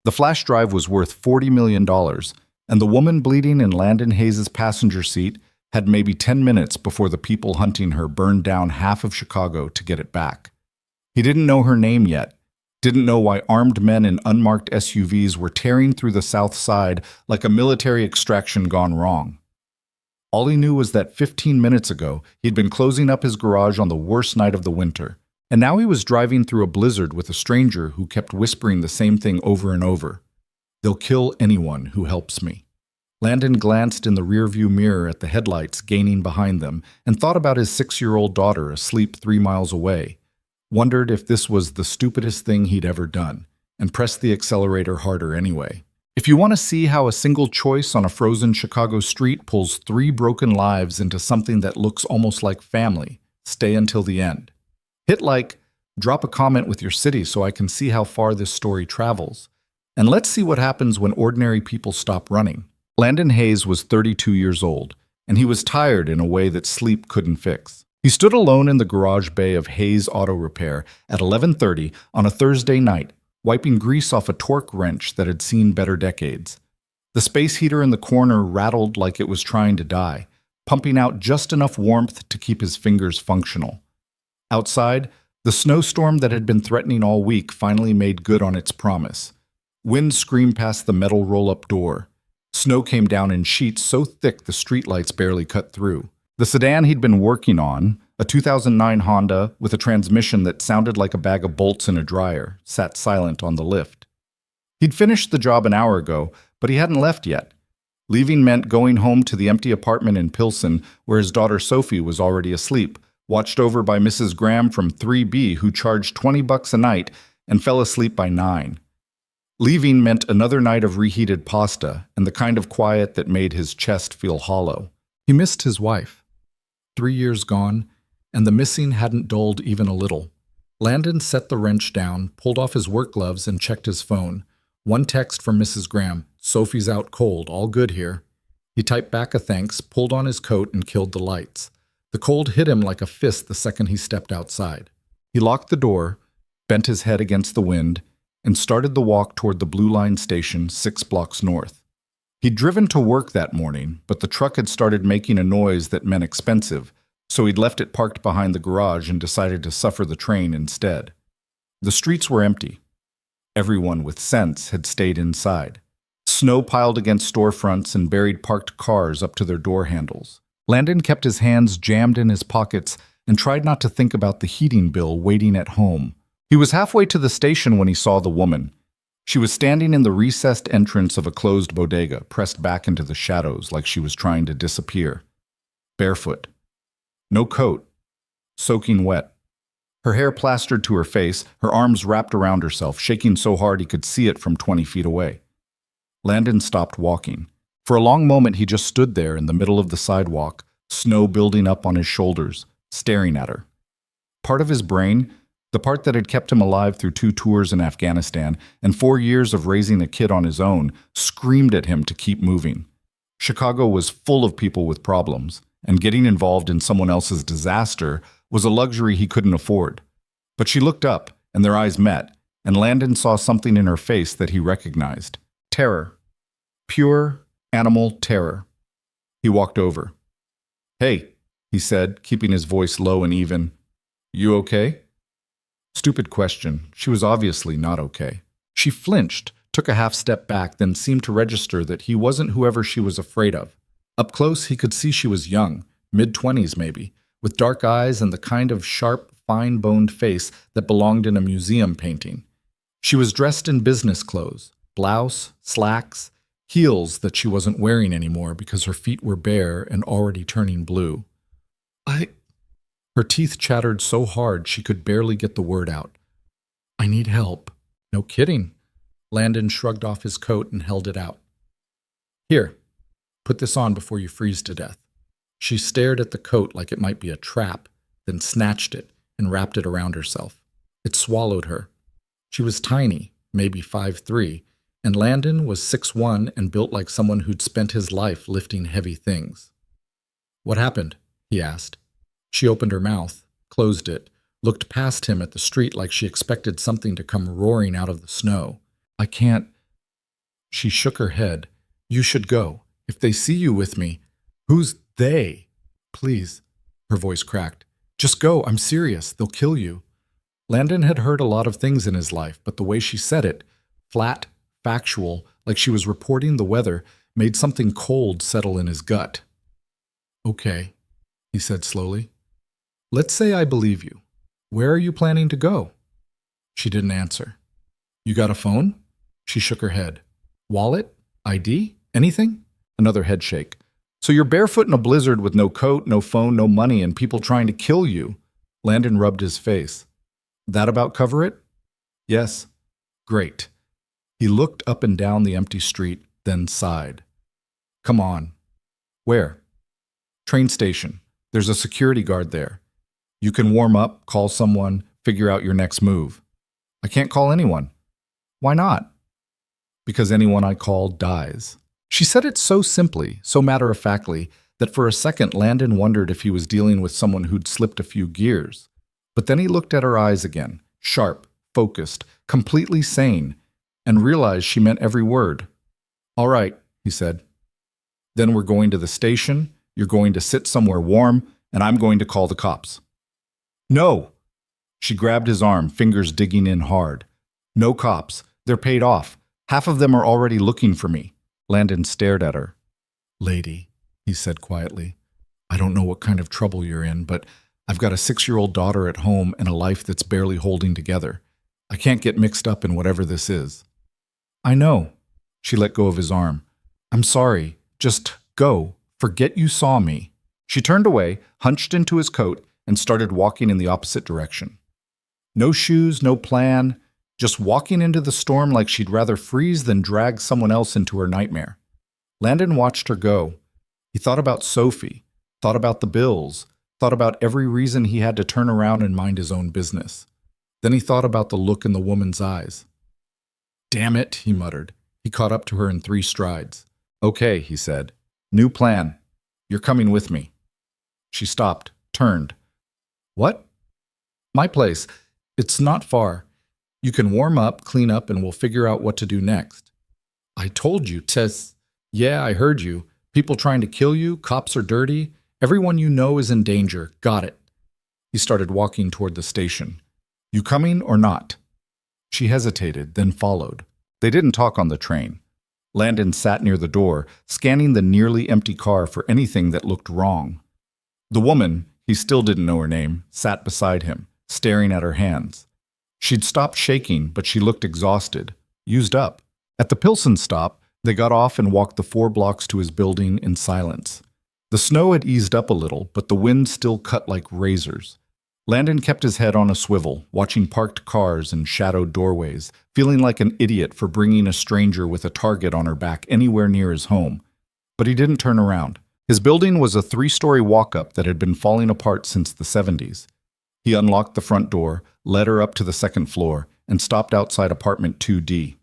The flash drive was worth $40 million, and the woman bleeding in Landon Hayes' passenger seat had maybe 10 minutes before the people hunting her burned down half of Chicago to get it back. He didn't know her name yet, didn't know why armed men in unmarked SUVs were tearing through the South Side like a military extraction gone wrong. All he knew was that 15 minutes ago, he'd been closing up his garage on the worst night of the winter, and now he was driving through a blizzard with a stranger who kept whispering the same thing over and over. "They'll kill anyone who helps me." Landon glanced in the rearview mirror at the headlights gaining behind them and thought about his 6-year-old daughter asleep 3 miles away, wondered if this was the stupidest thing he'd ever done, and pressed the accelerator harder anyway. If you want to see how a single choice on a frozen Chicago street pulls 3 broken lives into something that looks almost like family, stay until the end. Hit like, drop a comment with your city so I can see how far this story travels. And let's see what happens when ordinary people stop running. Landon Hayes was 32 years old, and he was tired in a way that sleep couldn't fix. He stood alone in the garage bay of Hayes Auto Repair at 11:30 on a Thursday night, wiping grease off a torque wrench that had seen better decades. The space heater in the corner rattled like it was trying to die, pumping out just enough warmth to keep his fingers functional. Outside, the snowstorm that had been threatening all week finally made good on its promise. Wind screamed past the metal roll-up door. Snow came down in sheets so thick the streetlights barely cut through. The sedan he'd been working on, a 2009 Honda with a transmission that sounded like a bag of bolts in a dryer, sat silent on the lift. He'd finished the job an hour ago, but he hadn't left yet. Leaving meant going home to the empty apartment in Pilsen, where his daughter Sophie was already asleep, watched over by Mrs. Graham from 3B, who charged $20 a night and fell asleep by 9. Leaving meant another night of reheated pasta and the kind of quiet that made his chest feel hollow. He missed his wife. 3 years gone, and the missing hadn't dulled even a little. Landon set the wrench down, pulled off his work gloves, and checked his phone. One text from Mrs. Graham: "Sophie's out cold, all good here." He typed back a thanks, pulled on his coat, and killed the lights. The cold hit him like a fist the second he stepped outside. He locked the door, bent his head against the wind, and started the walk toward the Blue Line station 6 blocks north. He'd driven to work that morning, but the truck had started making a noise that meant expensive, so he'd left it parked behind the garage and decided to suffer the train instead. The streets were empty. Everyone with sense had stayed inside. Snow piled against storefronts and buried parked cars up to their door handles. Landon kept his hands jammed in his pockets and tried not to think about the heating bill waiting at home. He was halfway to the station when he saw the woman. She was standing in the recessed entrance of a closed bodega, pressed back into the shadows like she was trying to disappear. Barefoot. No coat. Soaking wet. Her hair plastered to her face, her arms wrapped around herself, shaking so hard he could see it from 20 feet away. Landon stopped walking. For a long moment he just stood there in the middle of the sidewalk, snow building up on his shoulders, staring at her. Part of his brain, the part that had kept him alive through 2 tours in Afghanistan and 4 years of raising a kid on his own, screamed at him to keep moving. Chicago was full of people with problems, and getting involved in someone else's disaster was a luxury he couldn't afford. But she looked up, and their eyes met, and Landon saw something in her face that he recognized. Terror. Pure, animal terror. He walked over. "Hey," he said, keeping his voice low and even. "You okay?" Stupid question. She was obviously not okay. She flinched, took a half step back, then seemed to register that he wasn't whoever she was afraid of. Up close, he could see she was young, mid-20s maybe, with dark eyes and the kind of sharp, fine-boned face that belonged in a museum painting. She was dressed in business clothes, blouse, slacks, heels that she wasn't wearing anymore because her feet were bare and already turning blue. Her teeth chattered so hard she could barely get the word out. "I need help." "No kidding." Landon shrugged off his coat and held it out. "Here, put this on before you freeze to death." She stared at the coat like it might be a trap, then snatched it and wrapped it around herself. It swallowed her. She was tiny, maybe 5'3", and Landon was 6'1" and built like someone who'd spent his life lifting heavy things. "What happened?" he asked. She opened her mouth, closed it, looked past him at the street like she expected something to come roaring out of the snow. "I can't." She shook her head. You should go. If they see you with me. Who's they? Please. Her voice cracked. Just go. I'm serious. They'll kill you. Landon had heard a lot of things in his life, but the way she said it, flat, factual, like she was reporting the weather, made something cold settle in his gut. Okay, he said slowly. Let's say I believe you. Where are you planning to go? She didn't answer. You got a phone? She shook her head. Wallet? ID? Anything? Another head shake. So you're barefoot in a blizzard with no coat, no phone, no money, and people trying to kill you. Landon rubbed his face. That about cover it? Yes. Great. He looked up and down the empty street, then sighed. Come on. Where? Train station. There's a security guard there. You can warm up, call someone, figure out your next move. I can't call anyone. Why not? Because anyone I call dies. She said it so simply, so matter-of-factly, that for a second Landon wondered if he was dealing with someone who'd slipped a few gears. But then he looked at her eyes again, sharp, focused, completely sane, and realized she meant every word. All right, he said. Then we're going to the station, you're going to sit somewhere warm, and I'm going to call the cops. No! She grabbed his arm, fingers digging in hard. No cops. They're paid off. Half of them are already looking for me. Landon stared at her. Lady, he said quietly, I don't know what kind of trouble you're in, but I've got a 6-year-old daughter at home and a life that's barely holding together. I can't get mixed up in whatever this is. I know. She let go of his arm. I'm sorry. Just go. Forget you saw me. She turned away, hunched into his coat, and started walking in the opposite direction. No shoes, no plan, just walking into the storm like she'd rather freeze than drag someone else into her nightmare. Landon watched her go. He thought about Sophie, thought about the bills, thought about every reason he had to turn around and mind his own business. Then he thought about the look in the woman's eyes. Damn it, he muttered. He caught up to her in 3 strides. Okay, he said. New plan. You're coming with me. She stopped, turned. What? My place. It's not far. You can warm up, clean up, and we'll figure out what to do next. I told you, Tess. Yeah, I heard you. People trying to kill you, cops are dirty. Everyone you know is in danger. Got it. He started walking toward the station. You coming or not? She hesitated, then followed. They didn't talk on the train. Landon sat near the door, scanning the nearly empty car for anything that looked wrong. The woman, he still didn't know her name, sat beside him, staring at her hands. She'd stopped shaking, but she looked exhausted, used up. At the Pilsen stop, they got off and walked the 4 blocks to his building in silence. The snow had eased up a little, but the wind still cut like razors. Landon kept his head on a swivel, watching parked cars and shadowed doorways, feeling like an idiot for bringing a stranger with a target on her back anywhere near his home. But he didn't turn around. His building was a 3-story walk-up that had been falling apart since the 70s. He unlocked the front door, led her up to the 2nd floor, and stopped outside apartment 2D.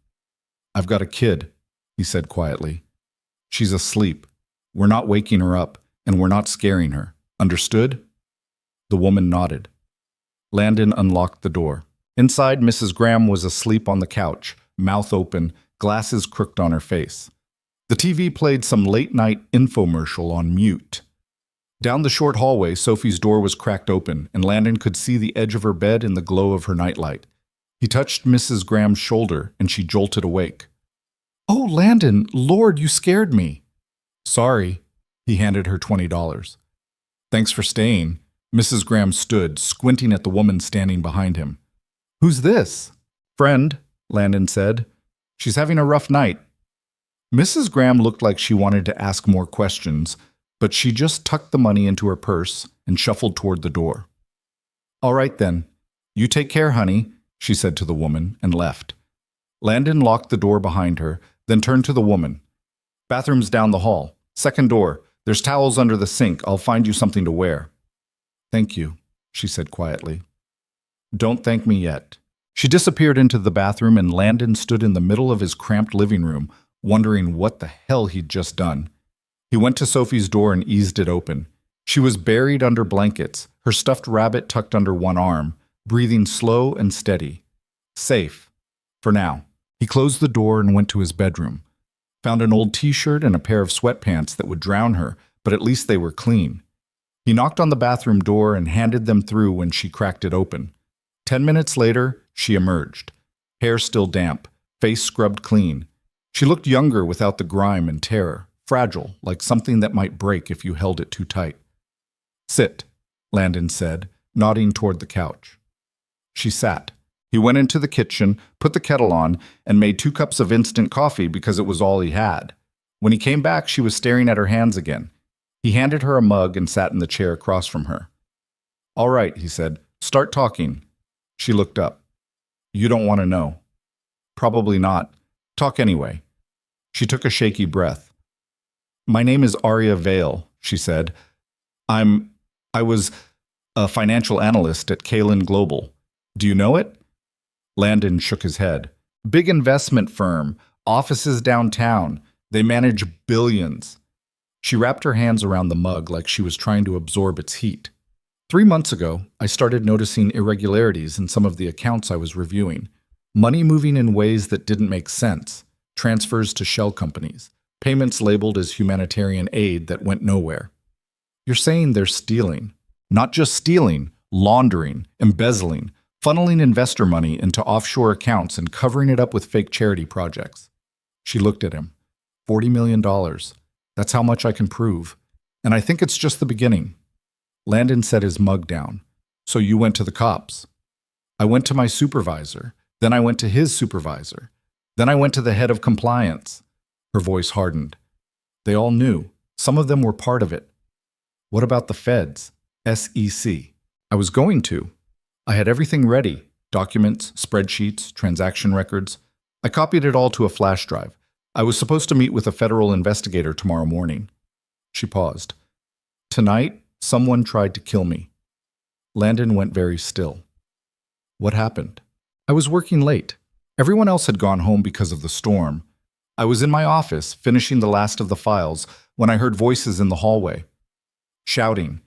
I've got a kid, he said quietly. She's asleep. We're not waking her up, and we're not scaring her. Understood? The woman nodded. Landon unlocked the door. Inside, Mrs. Graham was asleep on the couch, mouth open, glasses crooked on her face. The TV played some late-night infomercial on mute. Down the short hallway, Sophie's door was cracked open, and Landon could see the edge of her bed in the glow of her nightlight. He touched Mrs. Graham's shoulder, and she jolted awake. Oh, Landon, Lord, you scared me. Sorry. He handed her $20. Thanks for staying. Mrs. Graham stood, squinting at the woman standing behind him. Who's this? Friend, Landon said. She's having a rough night. Mrs. Graham looked like she wanted to ask more questions, but she just tucked the money into her purse and shuffled toward the door. All right then. You take care, honey, she said to the woman and left. Landon locked the door behind her, then turned to the woman. Bathroom's down the hall. 2nd door. There's towels under the sink. I'll find you something to wear. Thank you, she said quietly. Don't thank me yet. She disappeared into the bathroom and Landon stood in the middle of his cramped living room, wondering what the hell he'd just done. He went to Sophie's door and eased it open. She was buried under blankets, her stuffed rabbit tucked under one arm, breathing slow and steady. Safe. For now. He closed the door and went to his bedroom. Found an old t-shirt and a pair of sweatpants that would drown her, but at least they were clean. He knocked on the bathroom door and handed them through when she cracked it open. 10 minutes later, she emerged. Hair still damp, face scrubbed clean. She looked younger without the grime and terror, fragile, like something that might break if you held it too tight. "Sit," Landon said, nodding toward the couch. She sat. He went into the kitchen, put the kettle on, and made 2 cups of instant coffee because it was all he had. When he came back, she was staring at her hands again. He handed her a mug and sat in the chair across from her. "All right," he said. "Start talking." She looked up. "You don't want to know." "Probably not. Talk anyway." She took a shaky breath. "My name is Arya Vale," she said. I was a financial analyst at Kalen Global. Do you know it?" Landon shook his head. "Big investment firm, offices downtown. They manage billions." She wrapped her hands around the mug like she was trying to absorb its heat. 3 months ago, I started noticing irregularities in some of the accounts I was reviewing. Money moving in ways that didn't make sense. Transfers to shell companies. Payments labeled as humanitarian aid that went nowhere. "You're saying they're stealing. Not just stealing, laundering, embezzling, funneling investor money into offshore accounts and covering it up with fake charity projects." She looked at him. $40 million. That's how much I can prove. And I think it's just the beginning. Landon set his mug down. "So you went to the cops?" "I went to my supervisor. Then I went to his supervisor. Then I went to the head of compliance." Her voice hardened. "They all knew. Some of them were part of it." "What about the feds? SEC?" "I was going to. I had everything ready. Documents, spreadsheets, transaction records. I copied it all to a flash drive. I was supposed to meet with a federal investigator tomorrow morning." She paused. "Tonight, someone tried to kill me." Landon went very still. "What happened?" "I was working late. Everyone else had gone home because of the storm. I was in my office, finishing the last of the files, when I heard voices in the hallway. Shouting.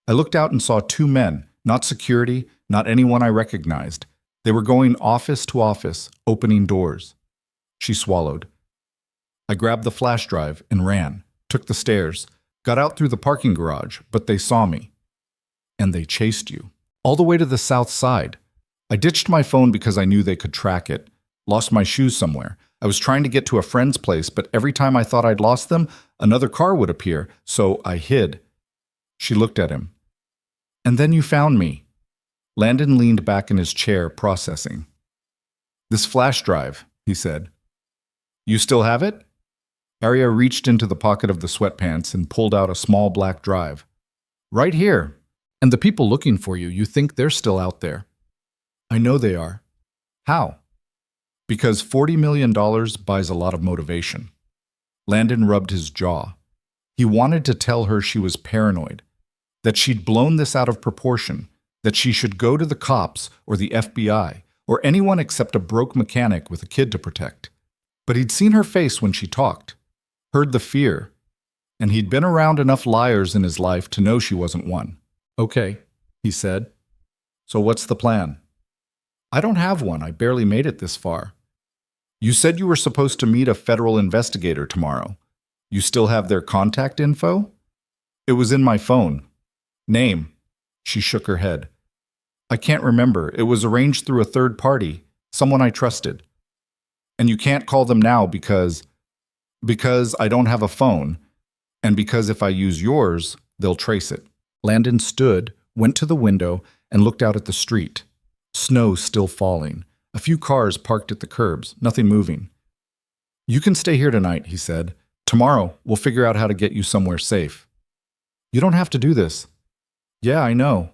I looked out and saw 2 men, not security, not anyone I recognized. They were going office to office, opening doors." She swallowed. "I grabbed the flash drive and ran, took the stairs, got out through the parking garage, but they saw me." "And they chased you?" "All the way to the south side. I ditched my phone because I knew they could track it. Lost my shoes somewhere. I was trying to get to a friend's place, but every time I thought I'd lost them, another car would appear, so I hid." She looked at him. "And then you found me." Landon leaned back in his chair, processing. "This flash drive," he said. "You still have it?" Arya reached into the pocket of the sweatpants and pulled out a small black drive. "Right here. And the people looking for you, you think they're still out there?" "I know they are." "How?" "Because $40 million buys a lot of motivation." Landon rubbed his jaw. He wanted to tell her she was paranoid, that she'd blown this out of proportion, that she should go to the cops or the FBI or anyone except a broke mechanic with a kid to protect. But he'd seen her face when she talked, heard the fear, and he'd been around enough liars in his life to know she wasn't one. "Okay," he said. "So what's the plan?" "I don't have one. I barely made it this far." "You said you were supposed to meet a federal investigator tomorrow. You still have their contact info?" "It was in my phone." "Name?" She shook her head. "I can't remember. It was arranged through a third party, someone I trusted." "And you can't call them now because I don't have a phone, and because if I use yours, they'll trace it." Landon stood, went to the window, and looked out at the street. Snow still falling. A few cars parked at the curbs, nothing moving. "You can stay here tonight," he said. "Tomorrow, we'll figure out how to get you somewhere safe." "You don't have to do this." "Yeah, I know.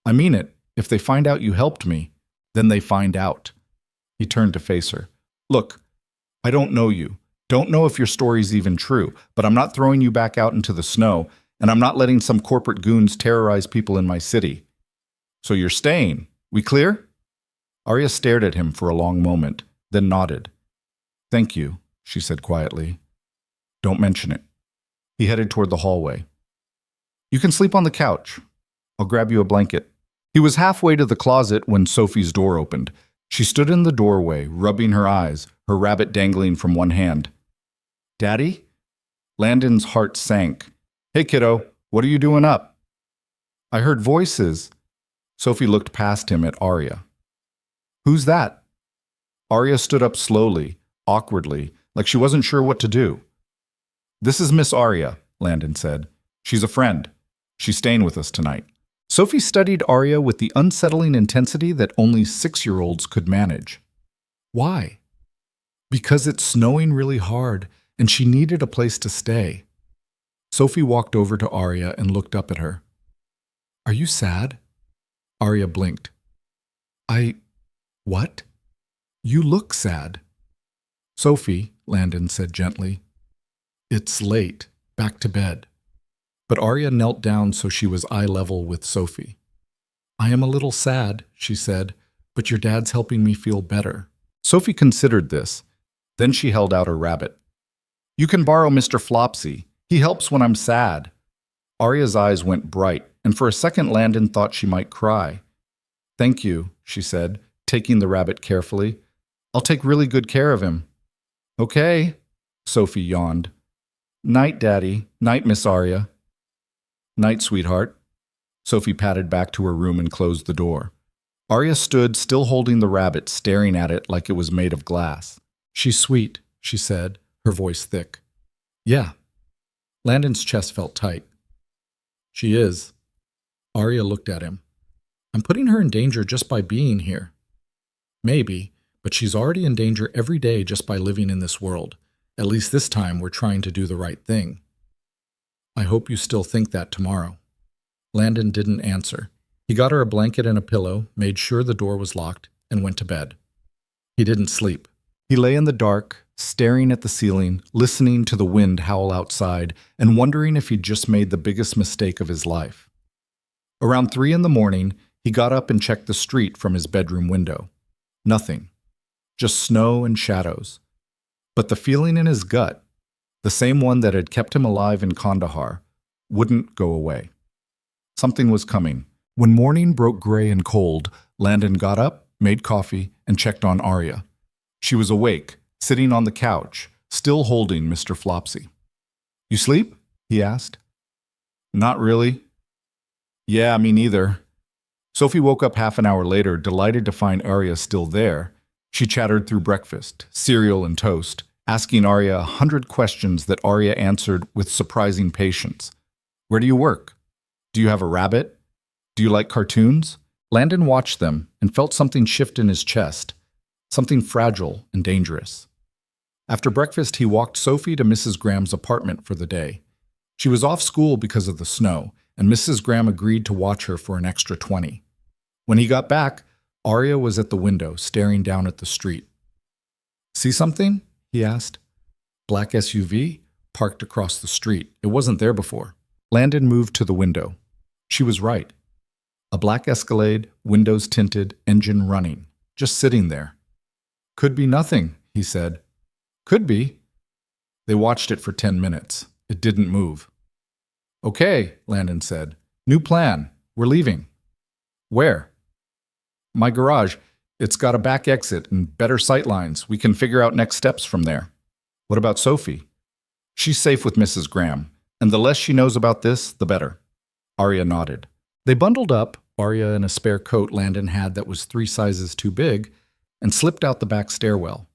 I mean it. If they find out you helped me, then they find out." He turned to face her. "Look, I don't know you. Don't know if your story's even true, but I'm not throwing you back out into the snow, and I'm not letting some corporate goons terrorize people in my city. So you're staying. We clear?" Arya stared at him for a long moment, then nodded. "Thank you," she said quietly. "Don't mention it." He headed toward the hallway. "You can sleep on the couch. I'll grab you a blanket." He was halfway to the closet when Sophie's door opened. She stood in the doorway, rubbing her eyes, her rabbit dangling from one hand. Daddy? Landon's heart sank. Hey, kiddo, what are you doing up? I heard voices. Sophie looked past him at Arya. Who's that? Arya stood up slowly, awkwardly, like she wasn't sure what to do. This is Miss Arya, Landon said. She's a friend. She's staying with us tonight. Sophie studied Arya with the unsettling intensity that only 6-year-olds could manage. Why? Because it's snowing really hard, and she needed a place to stay. Sophie walked over to Arya and looked up at her. Are you sad? Arya blinked. What? You look sad. Sophie, Landon said gently. It's late. Back to bed. But Arya knelt down so she was eye level with Sophie. I am a little sad, she said, but your dad's helping me feel better. Sophie considered this. Then she held out her rabbit. You can borrow Mr. Flopsy. He helps when I'm sad. Arya's eyes went bright, and for a second Landon thought she might cry. Thank you, she said, taking the rabbit carefully. I'll take really good care of him. Okay, Sophie yawned. Night, Daddy. Night, Miss Arya. Night, sweetheart. Sophie padded back to her room and closed the door. Arya stood, still holding the rabbit, staring at it like it was made of glass. She's sweet, she said, her voice thick. Yeah. Landon's chest felt tight. She is. Arya looked at him. I'm putting her in danger just by being here. Maybe, but she's already in danger every day just by living in this world. At least this time we're trying to do the right thing. I hope you still think that tomorrow. Landon didn't answer. He got her a blanket and a pillow, made sure the door was locked, and went to bed. He didn't sleep. He lay in the dark, staring at the ceiling, listening to the wind howl outside, and wondering if he'd just made the biggest mistake of his life. Around 3 a.m, he got up and checked the street from his bedroom window. Nothing. Just snow and shadows. But the feeling in his gut, the same one that had kept him alive in Kandahar, wouldn't go away. Something was coming. When morning broke gray and cold, Landon got up, made coffee, and checked on Arya. She was awake, sitting on the couch, still holding Mr. Flopsy. You sleep? He asked. Not really. Yeah, me neither. Sophie woke up half an hour later, delighted to find Arya still there. She chattered through breakfast, cereal and toast, asking Arya 100 questions that Arya answered with surprising patience. Where do you work? Do you have a rabbit? Do you like cartoons? Landon watched them and felt something shift in his chest, something fragile and dangerous. After breakfast, he walked Sophie to Mrs. Graham's apartment for the day. She was off school because of the snow, and Mrs. Graham agreed to watch her for an extra 20. When he got back, Arya was at the window, staring down at the street. See something? He asked. Black SUV, parked across the street. It wasn't there before. Landon moved to the window. She was right. A black Escalade, windows tinted, engine running, just sitting there. Could be nothing, he said. Could be. They watched it for 10 minutes. It didn't move. Okay, Landon said. New plan. We're leaving. Where? My garage. It's got a back exit and better sightlines. We can figure out next steps from there. What about Sophie? She's safe with Mrs. Graham, and the less she knows about this, the better. Arya nodded. They bundled up, Arya in a spare coat Landon had that was 3 sizes too big, and slipped out the back stairwell.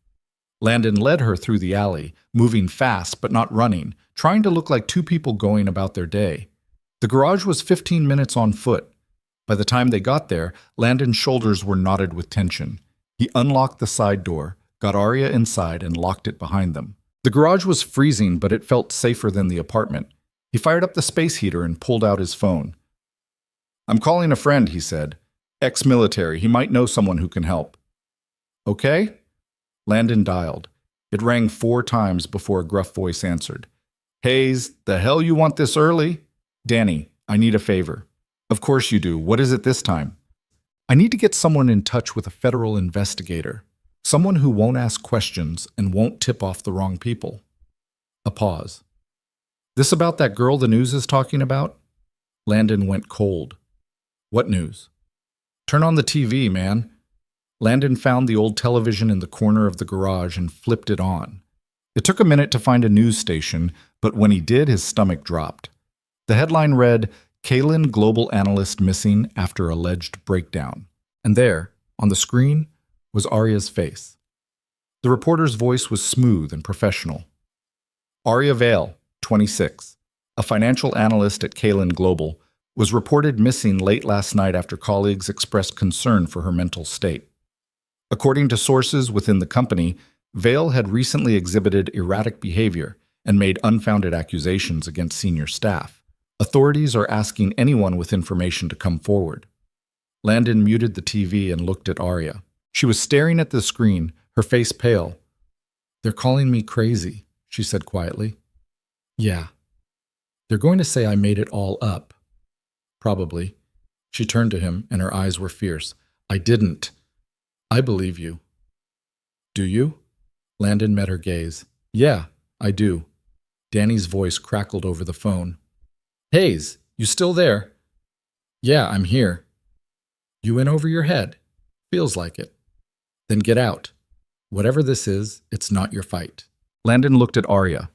Landon led her through the alley, moving fast but not running, trying to look like 2 people going about their day. The garage was 15 minutes on foot. By the time they got there, Landon's shoulders were knotted with tension. He unlocked the side door, got Arya inside, and locked it behind them. The garage was freezing, but it felt safer than the apartment. He fired up the space heater and pulled out his phone. I'm calling a friend, he said. Ex-military. He might know someone who can help. Okay? Landon dialed. It rang 4 times before a gruff voice answered. Hayes, the hell you want this early? Danny, I need a favor. Of course you do. What is it this time? I need to get someone in touch with a federal investigator. Someone who won't ask questions and won't tip off the wrong people. A pause. This about that girl the news is talking about? Landon went cold. What news? Turn on the TV, man. Landon found the old television in the corner of the garage and flipped it on. It took a minute to find a news station, but when he did, his stomach dropped. The headline read, Kaylin Global Analyst Missing After Alleged Breakdown. And there, on the screen, was Arya's face. The reporter's voice was smooth and professional. Arya Vale, 26, a financial analyst at Kaylin Global, was reported missing late last night after colleagues expressed concern for her mental state. According to sources within the company, Vale had recently exhibited erratic behavior and made unfounded accusations against senior staff. Authorities are asking anyone with information to come forward. Landon muted the TV and looked at Arya. She was staring at the screen, her face pale. "They're calling me crazy," she said quietly. "Yeah. They're going to say I made it all up." "Probably." She turned to him, and her eyes were fierce. "I didn't. I believe you." "Do you?" Landon met her gaze. "Yeah, I do." Danny's voice crackled over the phone. "Hayes, you still there?" "Yeah, I'm here." "You in over your head?" "Feels like it." "Then get out. Whatever this is, it's not your fight." Landon looked at Arya.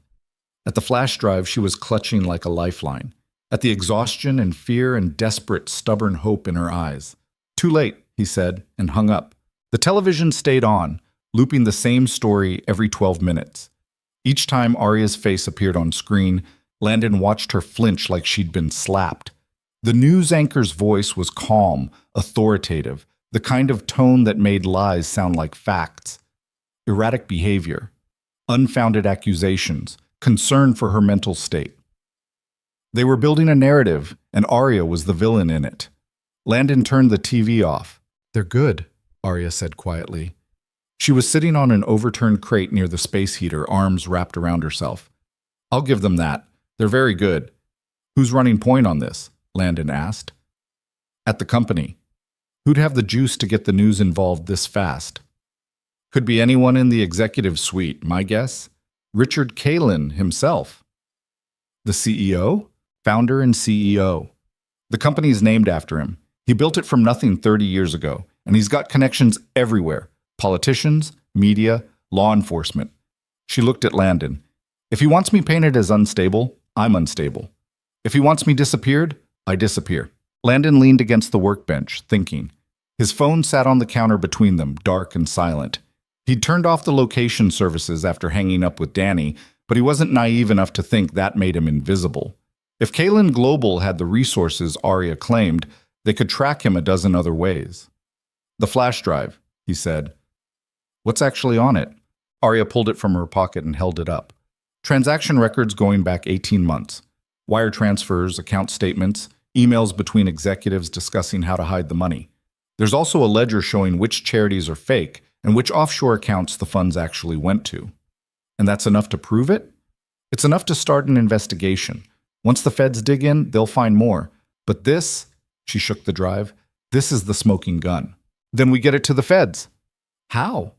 At the flash drive, she was clutching like a lifeline. At the exhaustion and fear and desperate, stubborn hope in her eyes. "Too late," he said, and hung up. The television stayed on, looping the same story every 12 minutes. Each time Arya's face appeared on screen, Landon watched her flinch like she'd been slapped. The news anchor's voice was calm, authoritative, the kind of tone that made lies sound like facts. Erratic behavior, unfounded accusations, concern for her mental state. They were building a narrative, and Arya was the villain in it. Landon turned the TV off. "They're good," Arya said quietly. She was sitting on an overturned crate near the space heater, arms wrapped around herself. "I'll give them that. They're very good." "Who's running point on this?" Landon asked. "At the company. Who'd have the juice to get the news involved this fast?" "Could be anyone in the executive suite, my guess. Richard Kaylin himself." "The CEO?" "Founder and CEO. The company's named after him. He built it from nothing 30 years ago, and he's got connections everywhere. Politicians, media, law enforcement." She looked at Landon. "If he wants me painted as unstable, I'm unstable. If he wants me disappeared, I disappear." Landon leaned against the workbench, thinking. His phone sat on the counter between them, dark and silent. He'd turned off the location services after hanging up with Danny, but he wasn't naive enough to think that made him invisible. If Kaylin Global had the resources Arya claimed, they could track him a dozen other ways. "The flash drive," he said. "What's actually on it?" Arya pulled it from her pocket and held it up. Transaction records going back 18 months. Wire transfers, account statements, emails between executives discussing how to hide the money. There's also a ledger showing which charities are fake and which offshore accounts the funds actually went to. And that's enough to prove it? It's enough to start an investigation. Once the feds dig in, they'll find more. But this, she shook the drive, this is the smoking gun. Then we get it to the feds. How?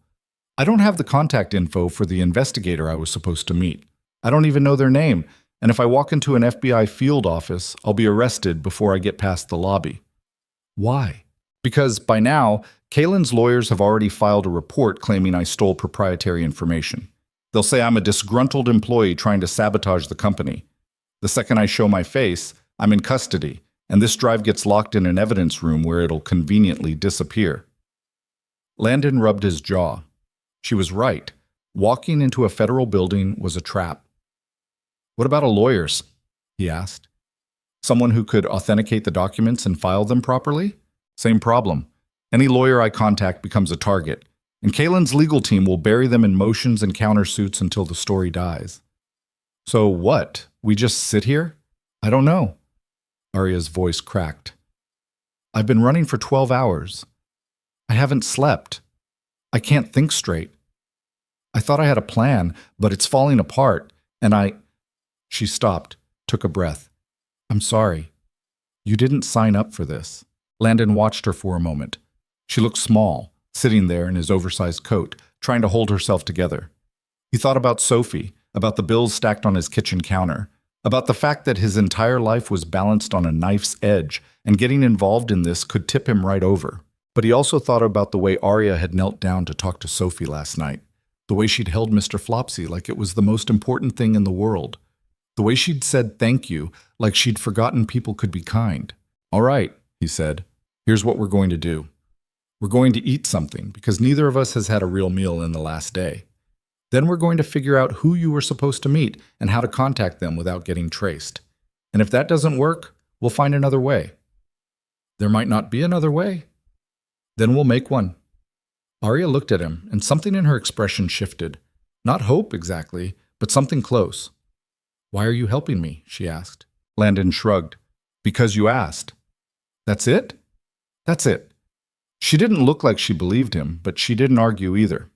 I don't have the contact info for the investigator I was supposed to meet. I don't even know their name, and if I walk into an FBI field office, I'll be arrested before I get past the lobby. Why? Because by now, Kaylin's lawyers have already filed a report claiming I stole proprietary information. They'll say I'm a disgruntled employee trying to sabotage the company. The second I show my face, I'm in custody, and this drive gets locked in an evidence room where it'll conveniently disappear. Landon rubbed his jaw. She was right. Walking into a federal building was a trap. "What about a lawyer?" he asked. "Someone who could authenticate the documents and file them properly?" "Same problem. Any lawyer I contact becomes a target, and Kaylin's legal team will bury them in motions and countersuits until the story dies." "So what? We just sit here?" "I don't know." Arya's voice cracked. "I've been running for 12 hours. I haven't slept. I can't think straight. I thought I had a plan, but it's falling apart, and She stopped, took a breath. "I'm sorry. You didn't sign up for this." Landon watched her for a moment. She looked small, sitting there in his oversized coat, trying to hold herself together. He thought about Sophie, about the bills stacked on his kitchen counter, about the fact that his entire life was balanced on a knife's edge, and getting involved in this could tip him right over. But he also thought about the way Arya had knelt down to talk to Sophie last night, The way she'd held Mr. Flopsy like it was the most important thing in the world. The way she'd said thank you like she'd forgotten people could be kind. "All right," he said. "Here's what we're going to do. We're going to eat something because neither of us has had a real meal in the last day. Then we're going to figure out who you were supposed to meet and how to contact them without getting traced. And if that doesn't work, we'll find another way." "There might not be another way." "Then we'll make one." Arya looked at him, and something in her expression shifted. Not hope exactly, but something close. "Why are you helping me?" she asked. Landon shrugged. "Because you asked." "That's it?" "That's it." She didn't look like she believed him, but she didn't argue either.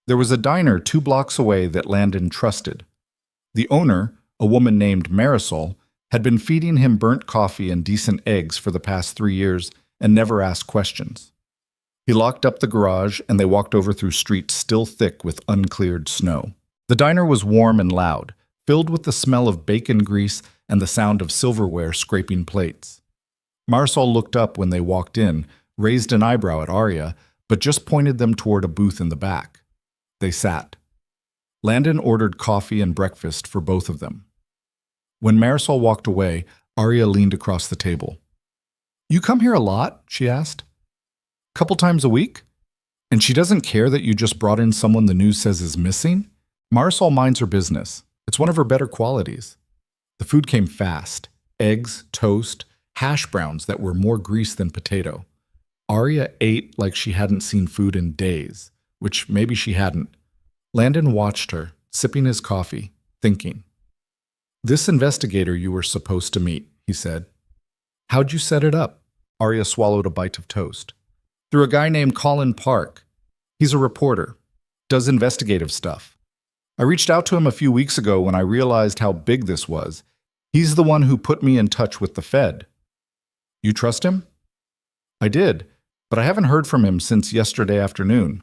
There was a diner 2 blocks away that Landon trusted. The owner, a woman named Marisol, had been feeding him burnt coffee and decent eggs for the past 3 years and never asked questions. He locked up the garage and they walked over through streets still thick with uncleared snow. The diner was warm and loud, filled with the smell of bacon grease and the sound of silverware scraping plates. Marisol looked up when they walked in, raised an eyebrow at Arya, but just pointed them toward a booth in the back. They sat. Landon ordered coffee and breakfast for both of them. When Marisol walked away, Arya leaned across the table. "You come here a lot?" she asked. "Couple times a week? And she doesn't care that you just brought in someone the news says is missing?" Marisol minds her business. It's one of her better qualities. The food came fast. Eggs, toast, hash browns that were more grease than potato. Arya ate like she hadn't seen food in days, which maybe she hadn't. Landon watched her, sipping his coffee, thinking. "This investigator you were supposed to meet," he said. "How'd you set it up?" Arya swallowed a bite of toast. "Through a guy named Colin Park. He's a reporter, does investigative stuff. I reached out to him a few weeks ago when I realized how big this was. He's the one who put me in touch with the Fed." "You trust him?" "I did, but I haven't heard from him since yesterday afternoon."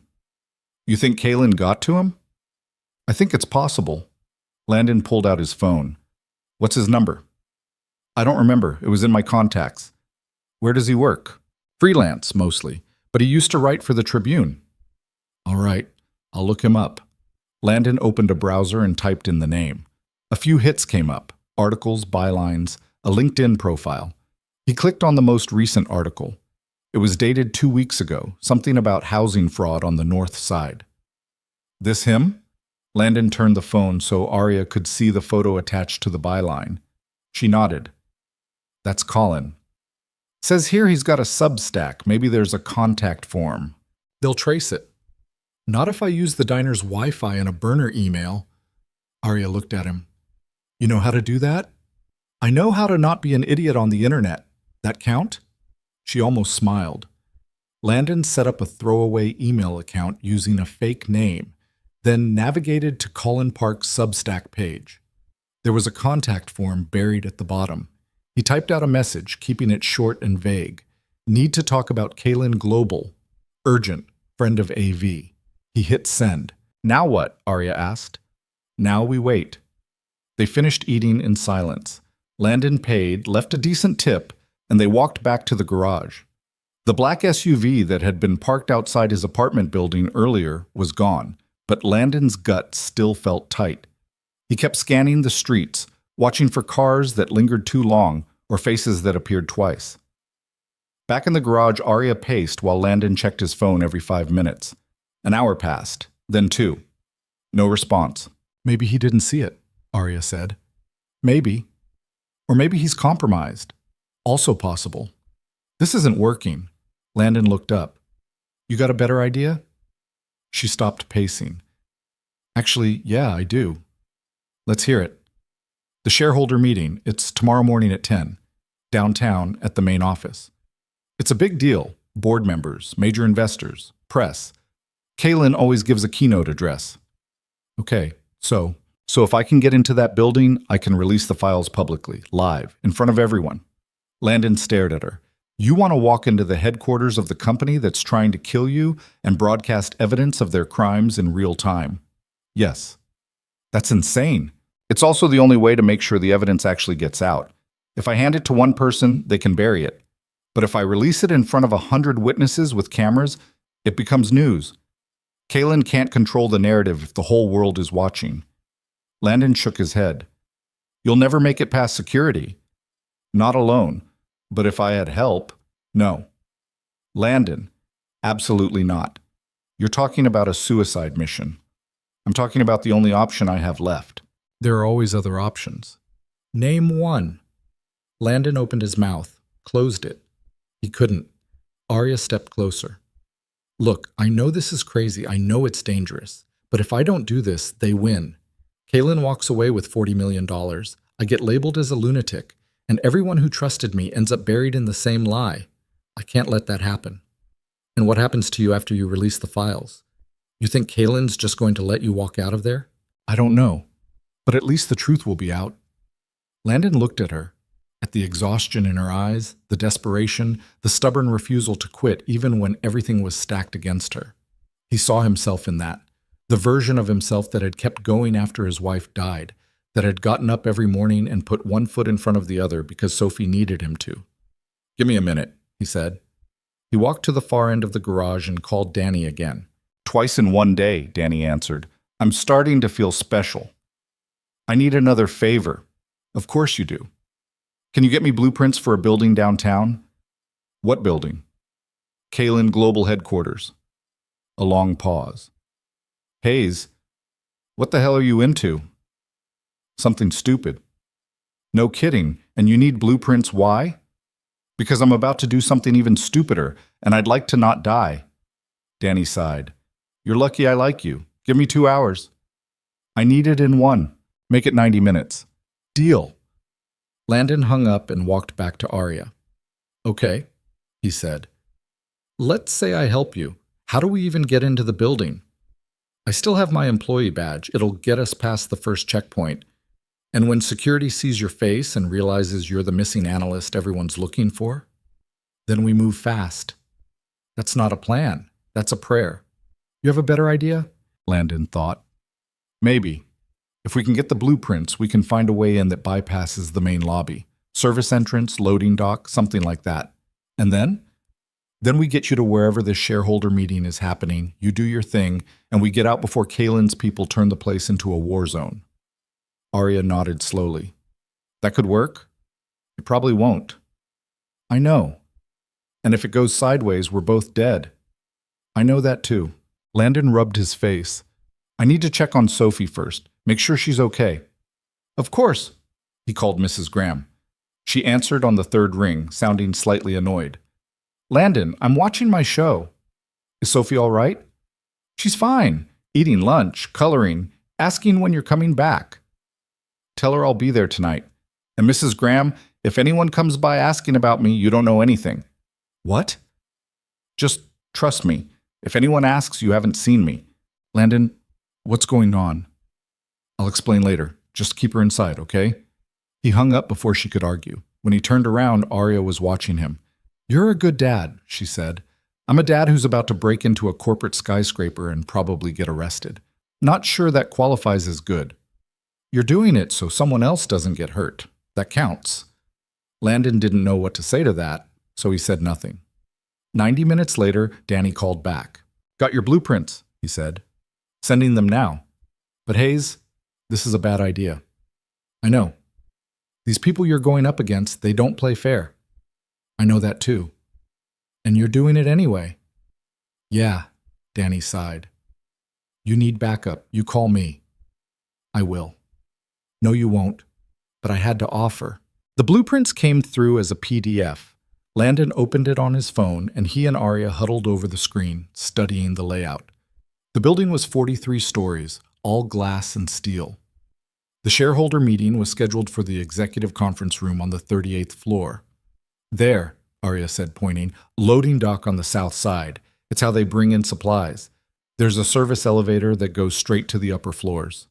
"You think Kaylin got to him?" "I think it's possible." Landon pulled out his phone. "What's his number?" "I don't remember. It was in my contacts." "Where does he work?" "Freelance, mostly, but he used to write for the Tribune." "All right, I'll look him up." Landon opened a browser and typed in the name. A few hits came up: articles, bylines, a LinkedIn profile. He clicked on the most recent article. It was dated 2 weeks ago, something about housing fraud on the north side. "This him?" Landon turned the phone so Arya could see the photo attached to the byline. She nodded. "That's Colin. Says here he's got a Substack. Maybe there's a contact form. They'll trace it." "Not if I use the diner's Wi-Fi and a burner email." Arya looked at him. "You know how to do that?" "I know how to not be an idiot on the internet. That count?" She almost smiled. Landon set up a throwaway email account using a fake name, then navigated to Colin Park's Substack page. There was a contact form buried at the bottom. He typed out a message, keeping it short and vague. "Need to talk about Kaylin Global. Urgent. Friend of AV." He hit send. "Now what?" Arya asked. "Now we wait." They finished eating in silence. Landon paid, left a decent tip, and they walked back to the garage. The black SUV that had been parked outside his apartment building earlier was gone, but Landon's gut still felt tight. He kept scanning the streets, watching for cars that lingered too long or faces that appeared twice. Back in the garage, Arya paced while Landon checked his phone every 5 minutes. An hour passed, then 2. No response. "Maybe he didn't see it," Arya said. "Maybe. Or maybe he's compromised. Also possible." "This isn't working." Landon looked up. "You got a better idea?" She stopped pacing. "Actually, yeah, I do." "Let's hear it." "The shareholder meeting. It's tomorrow morning at 10. Downtown at the main office. It's a big deal. Board members, major investors, press. Kaylin always gives a keynote address." "Okay, so if I can get into that building, I can release the files publicly, live, in front of everyone." Landon stared at her. "You want to walk into the headquarters of the company that's trying to kill you and broadcast evidence of their crimes in real time?" "Yes." "That's insane. It's also the only way to make sure the evidence actually gets out. If I hand it to one person, they can bury it. But if I release it in front of 100 witnesses with cameras, it becomes news. Kalen can't control the narrative if the whole world is watching. Landon shook his head. You'll never make it past security. Not alone. But if I had help, no. Landon, absolutely not. You're talking about a suicide mission. I'm talking about the only option I have left. There are always other options. Name one. Landon opened his mouth, closed it. He couldn't. Arya stepped closer. Look, I know this is crazy. I know it's dangerous. But if I don't do this, they win. Kalen walks away with $40 million. I get labeled as a lunatic, and everyone who trusted me ends up buried in the same lie. I can't let that happen. And what happens to you after you release the files? You think Kalen's just going to let you walk out of there? I don't know. But at least the truth will be out. Landon looked at her, at the exhaustion in her eyes, the desperation, the stubborn refusal to quit even when everything was stacked against her. He saw himself in that, the version of himself that had kept going after his wife died, that had gotten up every morning and put one foot in front of the other because Sophie needed him to. Give me a minute, he said. He walked to the far end of the garage and called Danny again. Twice in one day, Danny answered. I'm starting to feel special. I need another favor. Of course you do. Can you get me blueprints for a building downtown? What building? Kalen Global Headquarters. A long pause. Hayes, what the hell are you into? Something stupid. No kidding, and you need blueprints, why? Because I'm about to do something even stupider, and I'd like to not die. Danny sighed. You're lucky I like you. Give me 2 hours. I need it in one. Make it 90 minutes. Deal. Landon hung up and walked back to Arya. Okay, he said. Let's say I help you. How do we even get into the building? I still have my employee badge. It'll get us past the first checkpoint. And when security sees your face and realizes you're the missing analyst everyone's looking for, then we move fast. That's not a plan. That's a prayer. You have a better idea? Landon thought. Maybe. If we can get the blueprints, we can find a way in that bypasses the main lobby. Service entrance, loading dock, something like that. And then? Then we get you to wherever this shareholder meeting is happening, you do your thing, and we get out before Kalen's people turn the place into a war zone. Arya nodded slowly. That could work? It probably won't. I know. And if it goes sideways, we're both dead. I know that too. Landon rubbed his face. I need to check on Sophie first. Make sure she's okay. Of course, he called Mrs. Graham. She answered on the third ring, sounding slightly annoyed. Landon, I'm watching my show. Is Sophie all right? She's fine. Eating lunch, coloring, asking when you're coming back. Tell her I'll be there tonight. And Mrs. Graham, if anyone comes by asking about me, you don't know anything. What? Just trust me. If anyone asks, you haven't seen me. Landon, what's going on? I'll explain later. Just keep her inside, okay? He hung up before she could argue. When he turned around, Arya was watching him. You're a good dad, she said. I'm a dad who's about to break into a corporate skyscraper and probably get arrested. Not sure that qualifies as good. You're doing it so someone else doesn't get hurt. That counts. Landon didn't know what to say to that, so he said nothing. 90 minutes later, Danny called back. Got your blueprints, he said. Sending them now. But Hayes, this is a bad idea. I know. These people you're going up against, they don't play fair. I know that too. And you're doing it anyway. Yeah, Danny sighed. You need backup. You call me. I will. No, you won't. But I had to offer. The blueprints came through as a PDF. Landon opened it on his phone, and he and Arya huddled over the screen, studying the layout. The building was 43 stories, all glass and steel. The shareholder meeting was scheduled for the executive conference room on the 38th floor. There, Arya said, pointing, loading dock on the south side. It's how they bring in supplies. There's a service elevator that goes straight to the upper floors.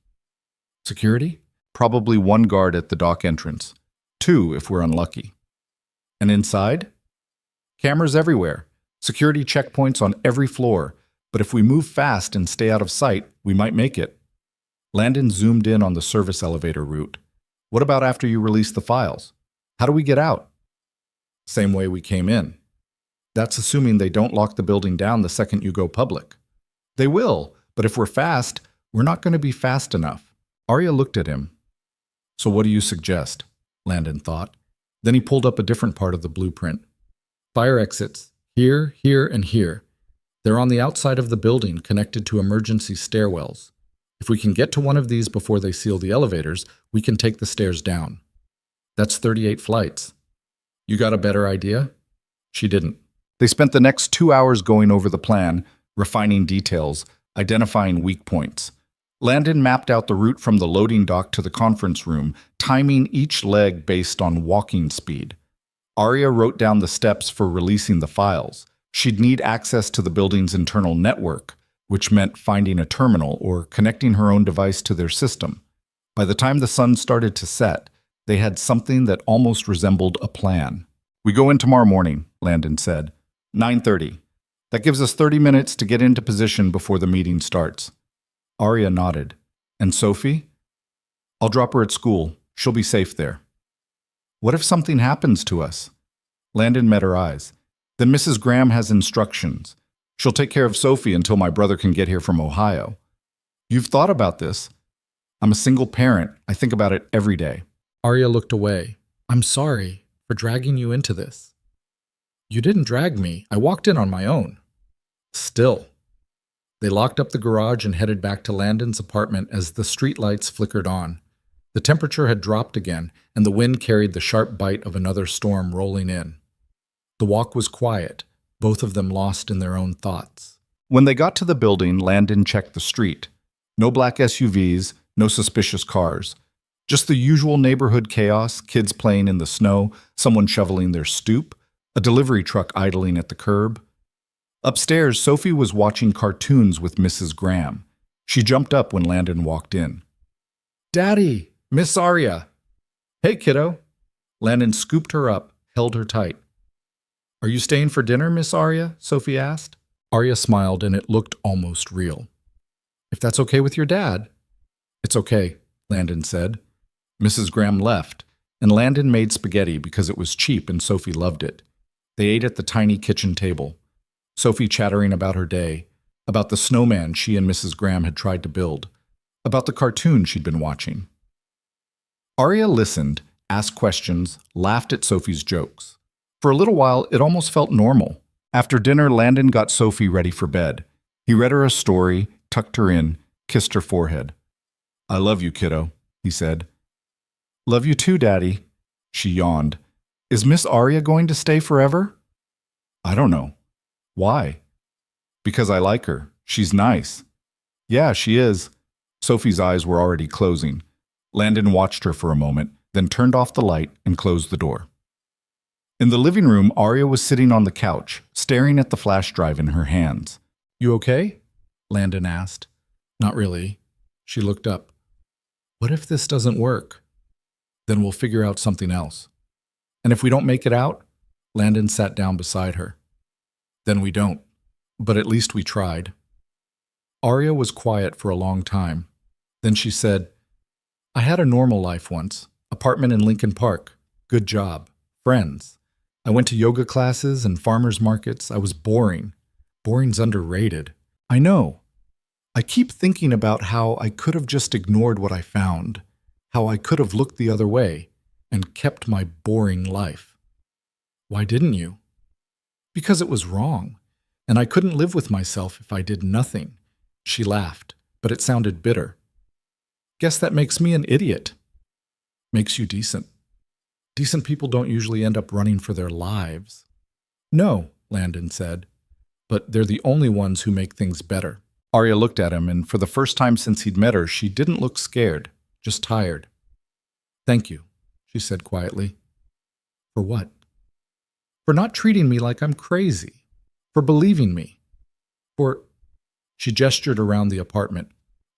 Security? Probably one guard at the dock entrance. 2 if we're unlucky. And inside? Cameras everywhere. Security checkpoints on every floor. But if we move fast and stay out of sight, we might make it. Landon zoomed in on the service elevator route. What about after you release the files? How do we get out? Same way we came in. That's assuming they don't lock the building down the second you go public. They will, but if we're fast, we're not going to be fast enough. Arya looked at him. So what do you suggest? Landon thought. Then he pulled up a different part of the blueprint. Fire exits, here, here, and here. They're on the outside of the building, connected to emergency stairwells. If we can get to one of these before they seal the elevators, we can take the stairs down. That's 38 flights. You got a better idea? She didn't. They spent the next 2 hours going over the plan, refining details, identifying weak points. Landon mapped out the route from the loading dock to the conference room, timing each leg based on walking speed. Arya wrote down the steps for releasing the files. She'd need access to the building's internal network, which meant finding a terminal or connecting her own device to their system. By the time the sun started to set, they had something that almost resembled a plan. We go in tomorrow morning, Landon said. 9:30. That gives us 30 minutes to get into position before the meeting starts. Arya nodded. And Sophie? I'll drop her at school. She'll be safe there. What if something happens to us? Landon met her eyes. Then Mrs. Graham has instructions. She'll take care of Sophie until my brother can get here from Ohio. You've thought about this. I'm a single parent. I think about it every day. Arya looked away. I'm sorry for dragging you into this. You didn't drag me. I walked in on my own. Still. They locked up the garage and headed back to Landon's apartment as the streetlights flickered on. The temperature had dropped again, and the wind carried the sharp bite of another storm rolling in. The walk was quiet, both of them lost in their own thoughts. When they got to the building, Landon checked the street. No black SUVs, no suspicious cars. Just the usual neighborhood chaos, kids playing in the snow, someone shoveling their stoop, a delivery truck idling at the curb. Upstairs, Sophie was watching cartoons with Mrs. Graham. She jumped up when Landon walked in. Daddy! Miss Arya! Hey, kiddo! Landon scooped her up, held her tight. Are you staying for dinner, Miss Arya? Sophie asked. Arya smiled, and it looked almost real. If that's okay with your dad. It's okay, Landon said. Mrs. Graham left, and Landon made spaghetti because it was cheap and Sophie loved it. They ate at the tiny kitchen table. Sophie chattering about her day, about the snowman she and Mrs. Graham had tried to build, about the cartoon she'd been watching. Arya listened, asked questions, laughed at Sophie's jokes. For a little while, it almost felt normal. After dinner, Landon got Sophie ready for bed. He read her a story, tucked her in, kissed her forehead. I love you, kiddo, he said. Love you too, Daddy. She yawned. Is Miss Arya going to stay forever? I don't know. Why? Because I like her. She's nice. Yeah, she is. Sophie's eyes were already closing. Landon watched her for a moment, then turned off the light and closed the door. In the living room, Arya was sitting on the couch, staring at the flash drive in her hands. You okay? Landon asked. Not really. She looked up. What if this doesn't work? Then we'll figure out something else. And if we don't make it out? Landon sat down beside her. Then we don't. But at least we tried. Arya was quiet for a long time. Then she said, I had a normal life once. Apartment in Lincoln Park. Good job. Friends. I went to yoga classes and farmers markets. I was boring. Boring's underrated. I know. I keep thinking about how I could have just ignored what I found, how I could have looked the other way and kept my boring life. Why didn't you? Because it was wrong, and I couldn't live with myself if I did nothing. She laughed, but it sounded bitter. Guess that makes me an idiot. Makes you decent. Decent people don't usually end up running for their lives. No, Landon said, but they're the only ones who make things better. Arya looked at him, and for the first time since he'd met her, she didn't look scared, just tired. Thank you, she said quietly. For what? For not treating me like I'm crazy. For believing me. She gestured around the apartment.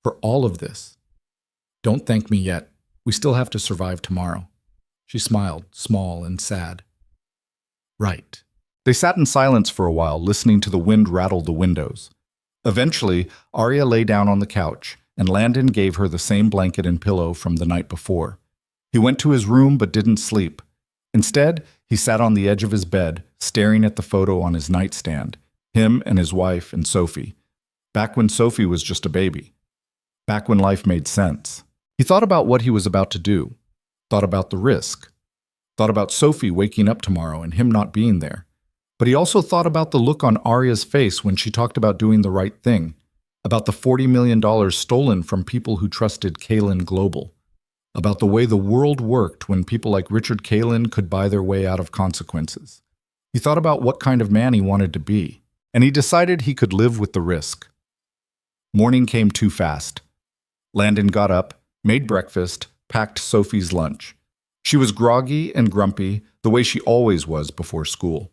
For all of this. Don't thank me yet. We still have to survive tomorrow. She smiled, small and sad. Right. They sat in silence for a while, listening to the wind rattle the windows. Eventually, Arya lay down on the couch, and Landon gave her the same blanket and pillow from the night before. He went to his room but didn't sleep. Instead, he sat on the edge of his bed, staring at the photo on his nightstand, him and his wife and Sophie. Back when Sophie was just a baby. Back when life made sense. He thought about what he was about to do. Thought about the risk. Thought about Sophie waking up tomorrow and him not being there. But he also thought about the look on Arya's face when she talked about doing the right thing, about the $40 million stolen from people who trusted Kalin Global, about the way the world worked when people like Richard Kalin could buy their way out of consequences. He thought about what kind of man he wanted to be, and he decided he could live with the risk. Morning came too fast. Landon got up, made breakfast, packed Sophie's lunch. She was groggy and grumpy, the way she always was before school.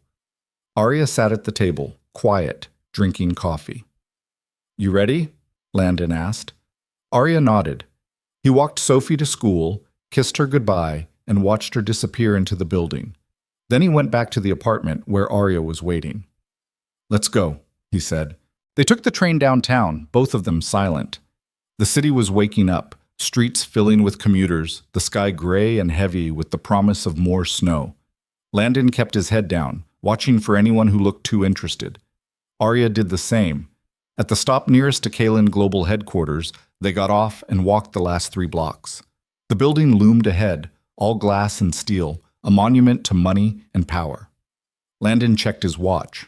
Arya sat at the table, quiet, drinking coffee. "You ready?" Landon asked. Arya nodded. He walked Sophie to school, kissed her goodbye, and watched her disappear into the building. Then he went back to the apartment where Arya was waiting. "Let's go," he said. They took the train downtown, both of them silent. The city was waking up, streets filling with commuters, the sky gray and heavy with the promise of more snow. Landon kept his head down, watching for anyone who looked too interested. Arya did the same. At the stop nearest to Kalin Global headquarters, they got off and walked the last 3 blocks. The building loomed ahead, all glass and steel, a monument to money and power. Landon checked his watch.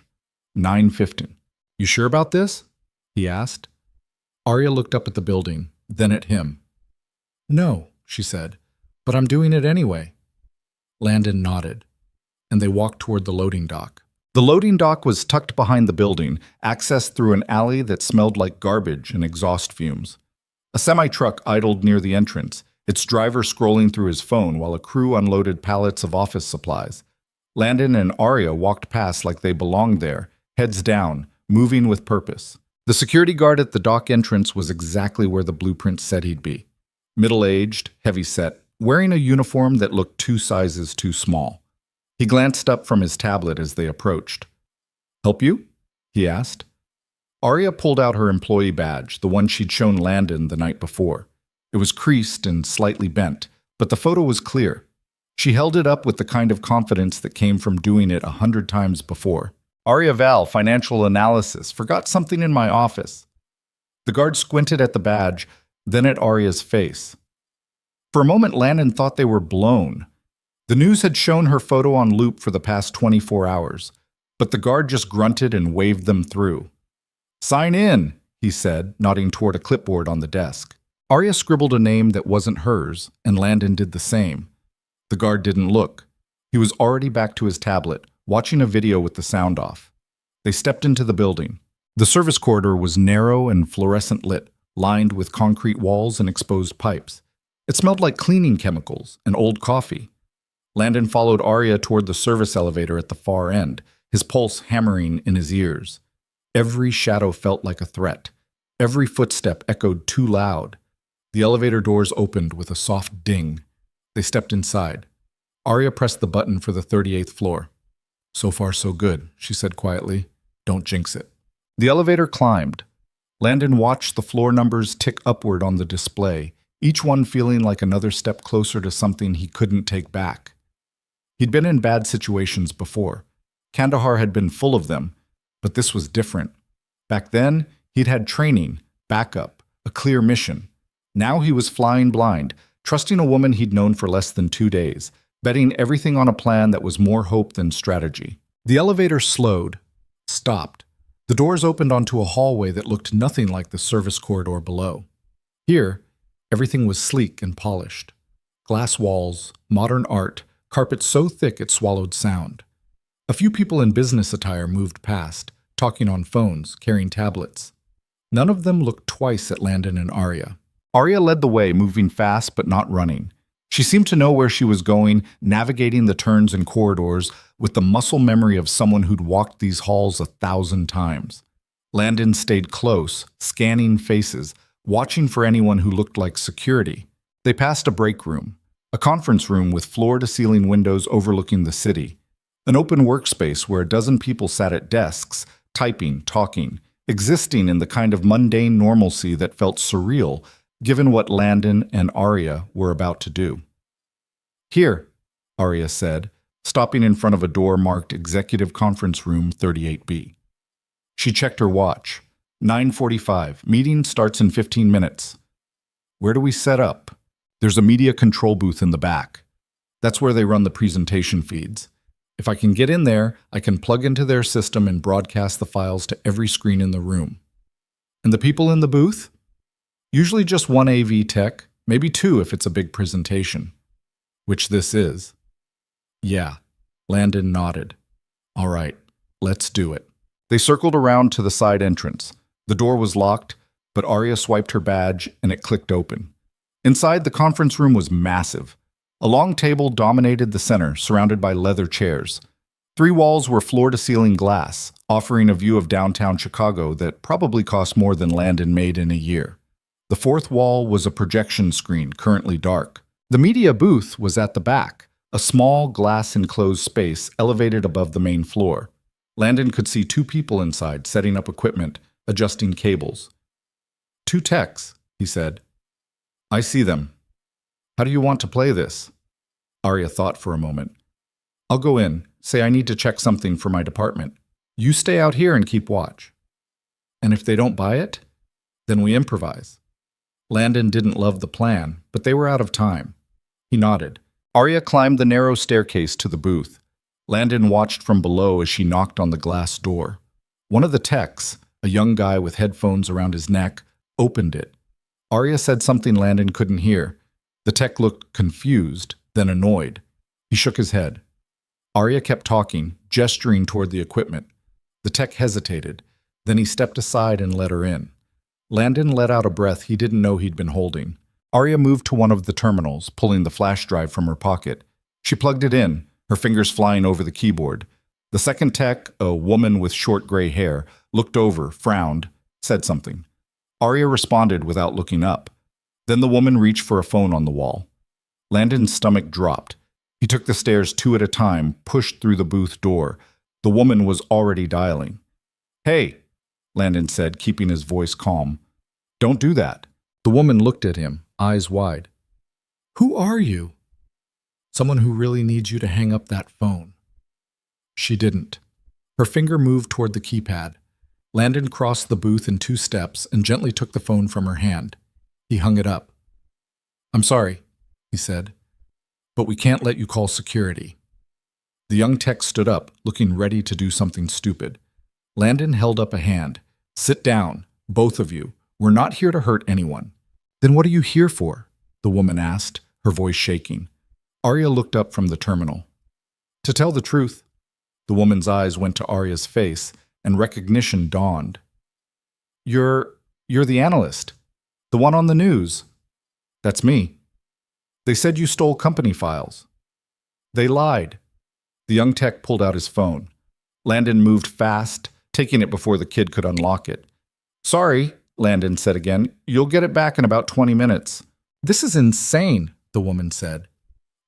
9:15. "You sure about this?" he asked. Arya looked up at the building, then at him. "No," she said, "but I'm doing it anyway." Landon nodded, and they walked toward the loading dock. The loading dock was tucked behind the building, accessed through an alley that smelled like garbage and exhaust fumes. A semi-truck idled near the entrance, its driver scrolling through his phone while a crew unloaded pallets of office supplies. Landon and Arya walked past like they belonged there, heads down, moving with purpose. The security guard at the dock entrance was exactly where the blueprint said he'd be. Middle-aged, heavy-set, wearing a uniform that looked 2 sizes too small. He glanced up from his tablet as they approached. "Help you?" he asked. Arya pulled out her employee badge, the one she'd shown Landon the night before. It was creased and slightly bent, but the photo was clear. She held it up with the kind of confidence that came from doing it 100 times before. "Arya Val, Financial Analysis. Forgot something in my office." The guard squinted at the badge, then at Arya's face. For a moment, Landon thought they were blown. The news had shown her photo on loop for the past 24 hours, but the guard just grunted and waved them through. "Sign in," he said, nodding toward a clipboard on the desk. Arya scribbled a name that wasn't hers, and Landon did the same. The guard didn't look. He was already back to his tablet, watching a video with the sound off. They stepped into the building. The service corridor was narrow and fluorescent lit, lined with concrete walls and exposed pipes. It smelled like cleaning chemicals and old coffee. Landon followed Arya toward the service elevator at the far end, his pulse hammering in his ears. Every shadow felt like a threat. Every footstep echoed too loud. The elevator doors opened with a soft ding. They stepped inside. Arya pressed the button for the 38th floor. "So far, so good," she said quietly. "Don't jinx it." The elevator climbed. Landon watched the floor numbers tick upward on the display, each one feeling like another step closer to something he couldn't take back. He'd been in bad situations before. Kandahar had been full of them, but this was different. Back then, he'd had training, backup, a clear mission. Now he was flying blind, trusting a woman he'd known for less than 2 days, betting everything on a plan that was more hope than strategy. The elevator slowed, stopped. The doors opened onto a hallway that looked nothing like the service corridor below. Here, everything was sleek and polished. Glass walls, modern art, carpet so thick it swallowed sound. A few people in business attire moved past, talking on phones, carrying tablets. None of them looked twice at Landon and Arya. Arya led the way, moving fast but not running. She seemed to know where she was going, navigating the turns and corridors with the muscle memory of someone who'd walked these halls 1,000 times. Landon stayed close, scanning faces, watching for anyone who looked like security. They passed a break room, a conference room with floor-to-ceiling windows overlooking the city, an open workspace where a dozen people sat at desks, typing, talking, existing in the kind of mundane normalcy that felt surreal given what Landon and Arya were about to do. "Here," Arya said, stopping in front of a door marked Executive Conference Room 38B. She checked her watch. 9:45. Meeting starts in 15 minutes. Where do we set up? There's a media control booth in the back. That's where they run the presentation feeds. If I can get in there, I can plug into their system and broadcast the files to every screen in the room. And the people in the booth? Usually just one AV tech, maybe two if it's a big presentation. Which this is. Yeah, Landon nodded. All right, let's do it. They circled around to the side entrance. The door was locked, but Arya swiped her badge and it clicked open. Inside, the conference room was massive. A long table dominated the center, surrounded by leather chairs. 3 walls were floor-to-ceiling glass, offering a view of downtown Chicago that probably cost more than Landon made in a year. The 4th wall was a projection screen, currently dark. The media booth was at the back, a small glass-enclosed space elevated above the main floor. Landon could see 2 people inside, setting up equipment, adjusting cables. 2 techs, he said. I see them. How do you want to play this? Arya thought for a moment. I'll go in, say I need to check something for my department. You stay out here and keep watch. And if they don't buy it, then we improvise. Landon didn't love the plan, but they were out of time. He nodded. Arya climbed the narrow staircase to the booth. Landon watched from below as she knocked on the glass door. One of the techs, a young guy with headphones around his neck, opened it. Arya said something Landon couldn't hear. The tech looked confused, then annoyed. He shook his head. Arya kept talking, gesturing toward the equipment. The tech hesitated. Then he stepped aside and let her in. Landon let out a breath he didn't know he'd been holding. Arya moved to one of the terminals, pulling the flash drive from her pocket. She plugged it in, her fingers flying over the keyboard. The second tech, a woman with short gray hair, looked over, frowned, said something. Arya responded without looking up. Then the woman reached for a phone on the wall. Landon's stomach dropped. He took the stairs 2 at a time, pushed through the booth door. The woman was already dialing. Hey, Landon said, keeping his voice calm. Don't do that. The woman looked at him, eyes wide. Who are you? Someone who really needs you to hang up that phone. She didn't. Her finger moved toward the keypad. Landon crossed the booth in 2 steps and gently took the phone from her hand. He hung it up. I'm sorry, he said, but we can't let you call security. The young tech stood up, looking ready to do something stupid. Landon held up a hand. Sit down, both of you. We're not here to hurt anyone. Then what are you here for? The woman asked, her voice shaking. Arya looked up from the terminal. To tell the truth. The woman's eyes went to Arya's face, and recognition dawned. You're the analyst. The one on the news. That's me. They said you stole company files. They lied. The young tech pulled out his phone. Landon moved fast, taking it before the kid could unlock it. Sorry, Landon said again. You'll get it back in about 20 minutes. This is insane, the woman said.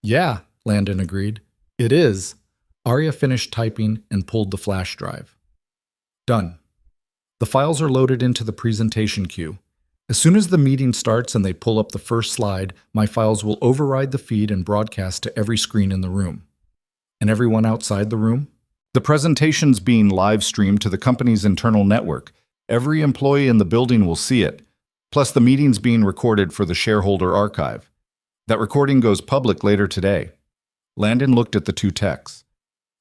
Yeah, Landon agreed. It is. Arya finished typing and pulled the flash drive. Done. The files are loaded into the presentation queue. As soon as the meeting starts and they pull up the first slide, my files will override the feed and broadcast to every screen in the room. And everyone outside the room? The presentation's being live streamed to the company's internal network. Every employee in the building will see it. Plus, the meeting's being recorded for the shareholder archive. That recording goes public later today. Landon looked at the 2 techs.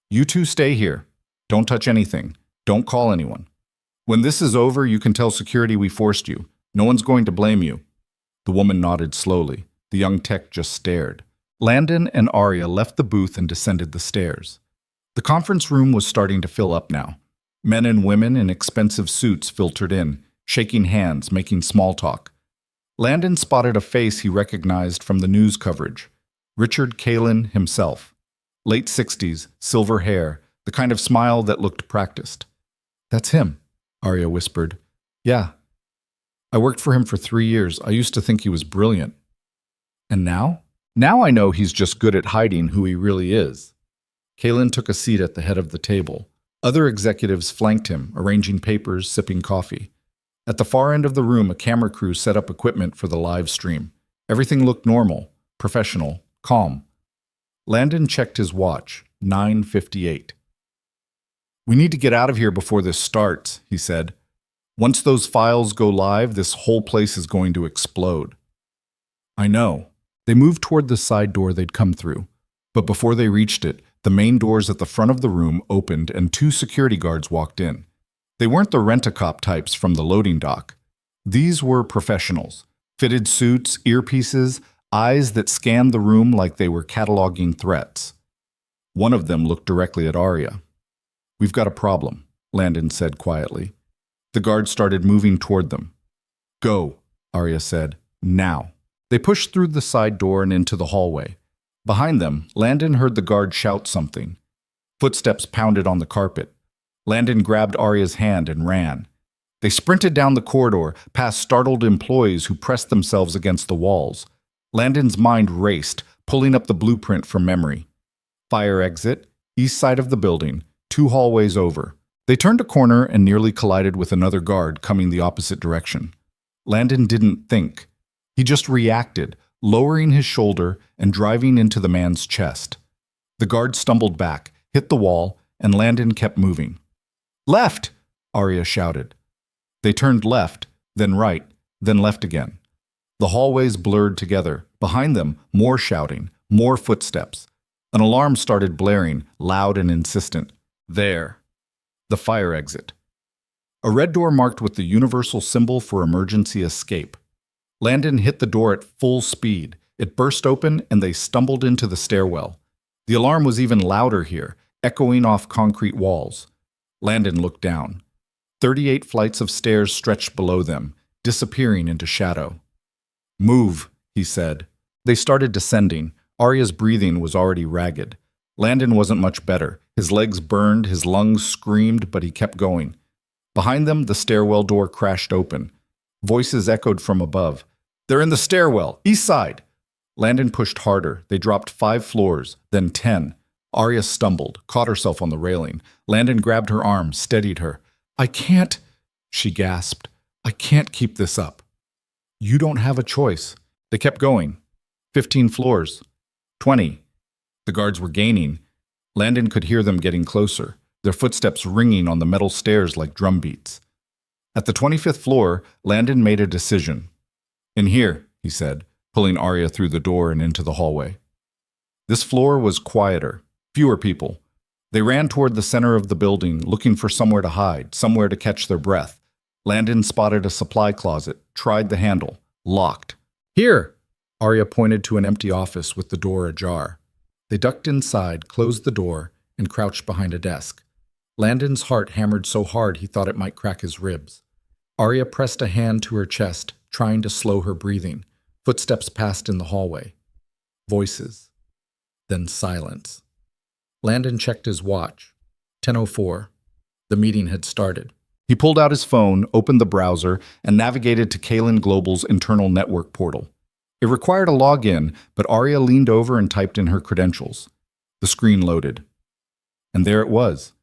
You 2 stay here. Don't touch anything. Don't call anyone. When this is over, you can tell security we forced you. No one's going to blame you. The woman nodded slowly. The young tech just stared. Landon and Arya left the booth and descended the stairs. The conference room was starting to fill up now. Men and women in expensive suits filtered in, shaking hands, making small talk. Landon spotted a face he recognized from the news coverage. Richard Kalin himself. Late 60s, silver hair, the kind of smile that looked practiced. That's him, Arya whispered. Yeah. I worked for him for 3 years. I used to think he was brilliant. And now? Now I know he's just good at hiding who he really is. Kalin took a seat at the head of the table. Other executives flanked him, arranging papers, sipping coffee. At the far end of the room, a camera crew set up equipment for the live stream. Everything looked normal, professional, calm. Landon checked his watch, 9:58. We need to get out of here before this starts, he said. Once those files go live, this whole place is going to explode. I know. They moved toward the side door they'd come through. But before they reached it, the main doors at the front of the room opened and 2 security guards walked in. They weren't the rent-a-cop types from the loading dock. These were professionals. Fitted suits, earpieces, eyes that scanned the room like they were cataloging threats. One of them looked directly at Arya. "We've got a problem," Landon said quietly. The guard started moving toward them. "Go," Arya said. "Now." They pushed through the side door and into the hallway. Behind them, Landon heard the guard shout something. Footsteps pounded on the carpet. Landon grabbed Arya's hand and ran. They sprinted down the corridor, past startled employees who pressed themselves against the walls. Landon's mind raced, pulling up the blueprint from memory. Fire exit, east side of the building, 2 hallways over. They turned a corner and nearly collided with another guard coming the opposite direction. Landon didn't think. He just reacted, lowering his shoulder and driving into the man's chest. The guard stumbled back, hit the wall, and Landon kept moving. "Left!" Arya shouted. They turned left, then right, then left again. The hallways blurred together. Behind them, more shouting, more footsteps. An alarm started blaring, loud and insistent. There. The fire exit. A red door marked with the universal symbol for emergency escape. Landon hit the door at full speed. It burst open and they stumbled into the stairwell. The alarm was even louder here, echoing off concrete walls. Landon looked down. 38 flights of stairs stretched below them, disappearing into shadow. "Move," he said. They started descending. Arya's breathing was already ragged. Landon wasn't much better. His legs burned, his lungs screamed, but he kept going. Behind them, the stairwell door crashed open. Voices echoed from above. "They're in the stairwell, east side." Landon pushed harder. They dropped 5 floors, then 10. Arya stumbled, caught herself on the railing. Landon grabbed her arm, steadied her. "I can't," she gasped. "I can't keep this up." "You don't have a choice." They kept going. 15 floors. 20. The guards were gaining. Landon could hear them getting closer, their footsteps ringing on the metal stairs like drumbeats. At the 25th floor, Landon made a decision. "In here," he said, pulling Arya through the door and into the hallway. This floor was quieter, fewer people. They ran toward the center of the building, looking for somewhere to hide, somewhere to catch their breath. Landon spotted a supply closet, tried the handle, locked. "Here!" Arya pointed to an empty office with the door ajar. They ducked inside, closed the door, and crouched behind a desk. Landon's heart hammered so hard he thought it might crack his ribs. Arya pressed a hand to her chest, trying to slow her breathing. Footsteps passed in the hallway. Voices. Then silence. Landon checked his watch. 10:04. The meeting had started. He pulled out his phone, opened the browser, and navigated to Kalen Global's internal network portal. It required a login, but Arya leaned over and typed in her credentials. The screen loaded. And there it was.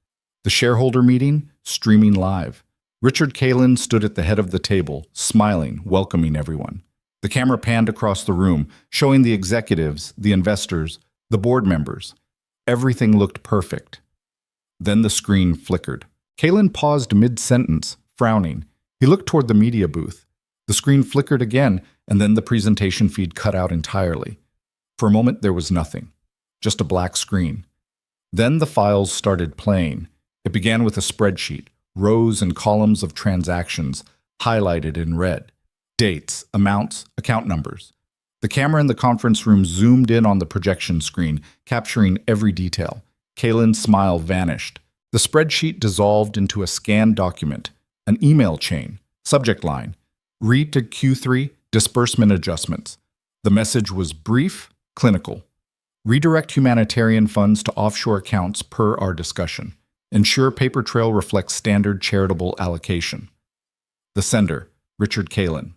The shareholder meeting, streaming live. Richard Kalen stood at the head of the table, smiling, welcoming everyone. The camera panned across the room, showing the executives, the investors, the board members. Everything looked perfect. Then the screen flickered. Kalen paused mid-sentence, frowning. He looked toward the media booth. The screen flickered again, and then the presentation feed cut out entirely. For a moment, there was nothing. Just a black screen. Then the files started playing. It began with a spreadsheet, rows and columns of transactions, highlighted in red. Dates, amounts, account numbers. The camera in the conference room zoomed in on the projection screen, capturing every detail. Kalen's smile vanished. The spreadsheet dissolved into a scanned document, an email chain, subject line, read to Q3, disbursement adjustments. The message was brief, clinical. Redirect humanitarian funds to offshore accounts per our discussion. Ensure paper trail reflects standard charitable allocation. The sender, Richard Kalen.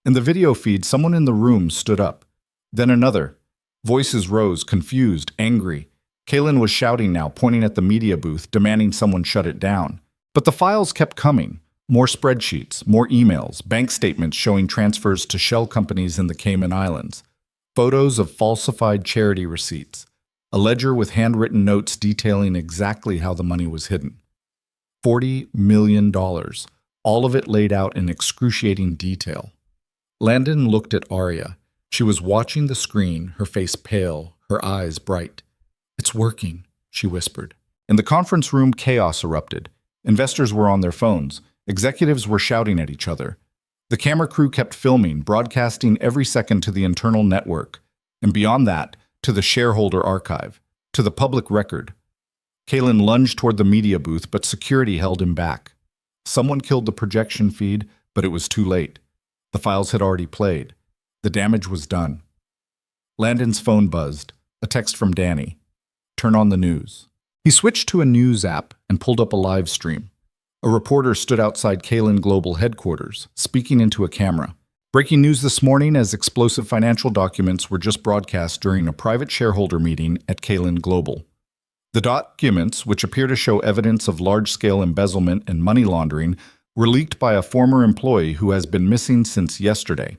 In the video feed, someone in the room stood up. Then another. Voices rose, confused, angry. Kalen was shouting now, pointing at the media booth, demanding someone shut it down. But the files kept coming. More spreadsheets, more emails, bank statements showing transfers to shell companies in the Cayman Islands. Photos of falsified charity receipts. A ledger with handwritten notes detailing exactly how the money was hidden. $40 million. all of it laid out in excruciating detail. Landon looked at Arya. She was watching the screen, her face pale, her eyes bright. "It's working," she whispered. In the conference room, chaos erupted. Investors were on their phones. Executives were shouting at each other. The camera crew kept filming, broadcasting every second to the internal network, and beyond that, to the shareholder archive, to the public record. Kalen lunged toward the media booth, but security held him back. Someone killed the projection feed, but it was too late. The files had already played. The damage was done. Landon's phone buzzed. A text from Danny. "Turn on the news." He switched to a news app and pulled up a live stream. A reporter stood outside Kalen Global headquarters, speaking into a camera. "Breaking news this morning as explosive financial documents were just broadcast during a private shareholder meeting at Kalen Global. The documents, which appear to show evidence of large-scale embezzlement and money laundering, were leaked by a former employee who has been missing since yesterday.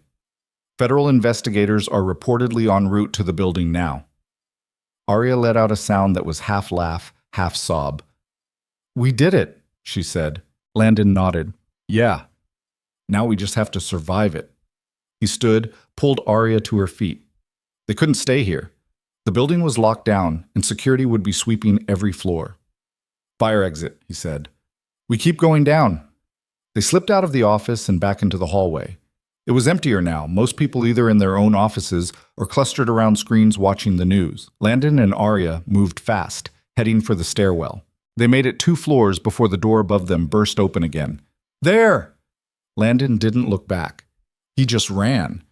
Federal investigators are reportedly en route to the building now." Arya let out a sound that was half laugh, half sob. "We did it," she said. Landon nodded. "Yeah. Now we just have to survive it." He stood, pulled Arya to her feet. They couldn't stay here. The building was locked down, and security would be sweeping every floor. "Fire exit," he said. "We keep going down." They slipped out of the office and back into the hallway. It was emptier now, most people either in their own offices or clustered around screens watching the news. Landon and Arya moved fast, heading for the stairwell. They made it 2 floors before the door above them burst open again. "There!" Landon didn't look back. He just ran.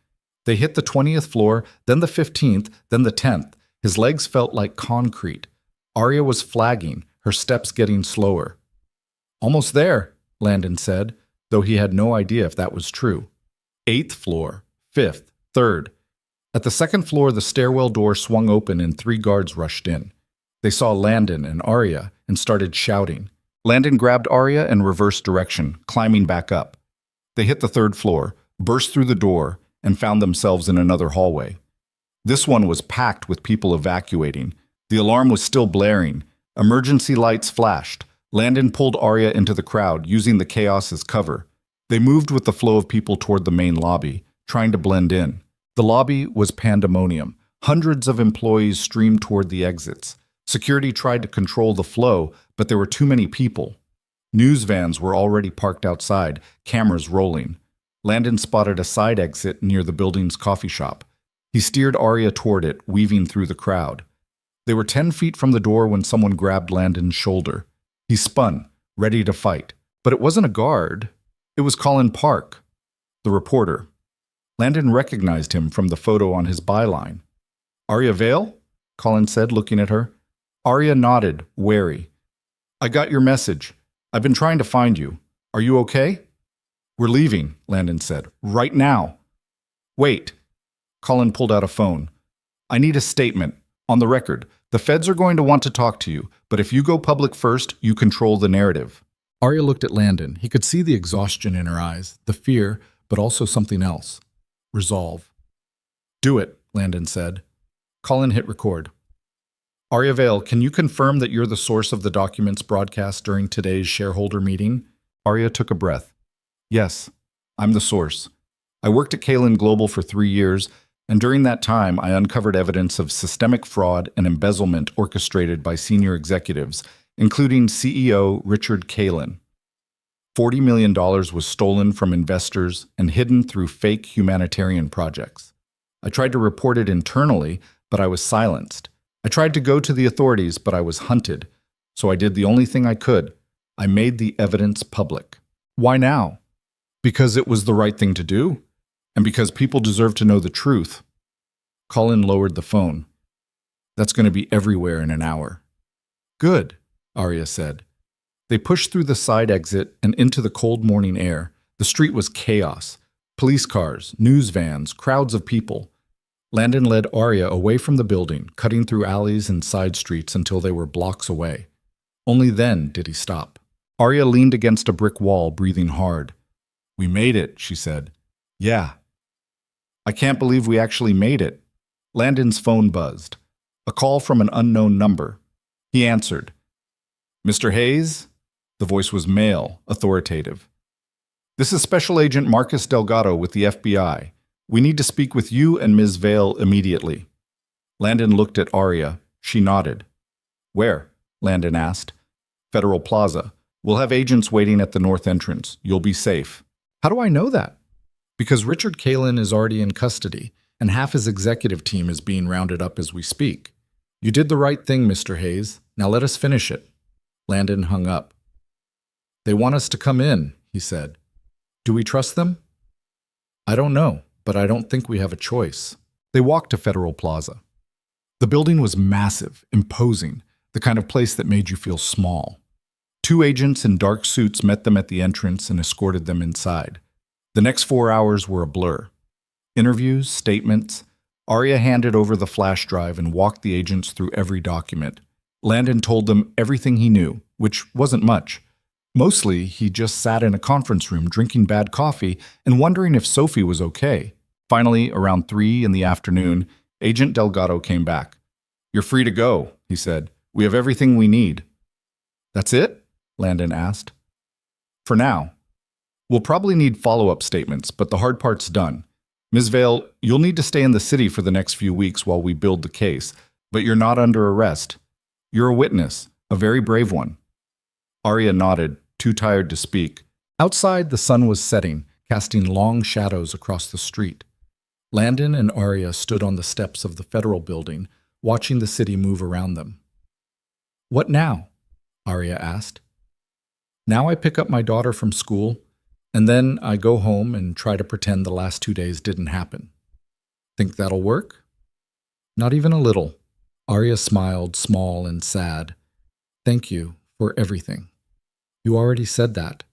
They hit the 20th floor, then the 15th, then the 10th. His legs felt like concrete. Arya was flagging, her steps getting slower. "Almost there," Landon said, though he had no idea if that was true. 8th floor, 5th, 3rd. At the 2nd floor, the stairwell door swung open and 3 guards rushed in. They saw Landon and Arya and started shouting. Landon grabbed Arya and reversed direction, climbing back up. They hit the 3rd floor, burst through the door, and found themselves in another hallway. This one was packed with people evacuating. The alarm was still blaring. Emergency lights flashed. Landon pulled Arya into the crowd, using the chaos as cover. They moved with the flow of people toward the main lobby, trying to blend in. The lobby was pandemonium. Hundreds of employees streamed toward the exits. Security tried to control the flow, but there were too many people. News vans were already parked outside, cameras rolling. Landon spotted a side exit near the building's coffee shop. He steered Arya toward it, weaving through the crowd. They were 10 feet from the door when someone grabbed Landon's shoulder. He spun, ready to fight. But it wasn't a guard. It was Colin Park, the reporter. Landon recognized him from the photo on his byline. "Arya Vale?" Colin said, looking at her. Arya nodded, wary. "I got your message. I've been trying to find you. Are you okay?" "We're leaving," Landon said. "Right now." "Wait." Colin pulled out a phone. "I need a statement. On the record. The feds are going to want to talk to you, but if you go public first, you control the narrative." Arya looked at Landon. He could see the exhaustion in her eyes, the fear, but also something else. Resolve. "Do it," Landon said. Colin hit record. "Arya Vale, can you confirm that you're the source of the documents broadcast during today's shareholder meeting?" Arya took a breath. "Yes, I'm the source. I worked at Kalen Global for 3 years, and during that time I uncovered evidence of systemic fraud and embezzlement orchestrated by senior executives, including CEO Richard Kalen. $40 million was stolen from investors and hidden through fake humanitarian projects. I tried to report it internally, but I was silenced. I tried to go to the authorities, but I was hunted. So I did the only thing I could. I made the evidence public. Why now? Because it was the right thing to do, and because people deserve to know the truth." Colin lowered the phone. "That's going to be everywhere in an hour." "Good," Arya said. They pushed through the side exit and into the cold morning air. The street was chaos. Police cars, news vans, crowds of people. Landon led Arya away from the building, cutting through alleys and side streets until they were blocks away. Only then did he stop. Arya leaned against a brick wall, breathing hard. "We made it," she said. "Yeah." "I can't believe we actually made it." Landon's phone buzzed. A call from an unknown number. He answered. "Mr. Hayes?" The voice was male, authoritative. This is Special Agent Marcus Delgado with the FBI. We need to speak with you and Ms. Vale immediately. Landon looked at Arya. She nodded. Where? Landon asked. Federal Plaza. We'll have agents waiting at the north entrance. You'll be safe. How do I know that? Because Richard Kalin is already in custody, and half his executive team is being rounded up as we speak. You did the right thing, Mr. Hayes. Now let us finish it. Landon hung up. They want us to come in, he said. Do we trust them? I don't know, but I don't think we have a choice. They walked to Federal Plaza. The building was massive, imposing, the kind of place that made you feel small. 2 agents in dark suits met them at the entrance and escorted them inside. The next 4 hours were a blur. Interviews, statements. Arya handed over the flash drive and walked the agents through every document. Landon told them everything he knew, which wasn't much. Mostly, he just sat in a conference room drinking bad coffee and wondering if Sophie was okay. Finally, around 3 in the afternoon, Agent Delgado came back. You're free to go, he said. We have everything we need. That's it? Landon asked. For now. We'll probably need follow-up statements, but the hard part's done. Ms. Vale, you'll need to stay in the city for the next few weeks while we build the case, but you're not under arrest. You're a witness, a very brave one. Arya nodded, too tired to speak. Outside, the sun was setting, casting long shadows across the street. Landon and Arya stood on the steps of the federal building, watching the city move around them. What now? Arya asked. Now I pick up my daughter from school, and then I go home and try to pretend the last 2 days didn't happen. Think that'll work? Not even a little. Arya smiled, small and sad. Thank you for everything. You already said that.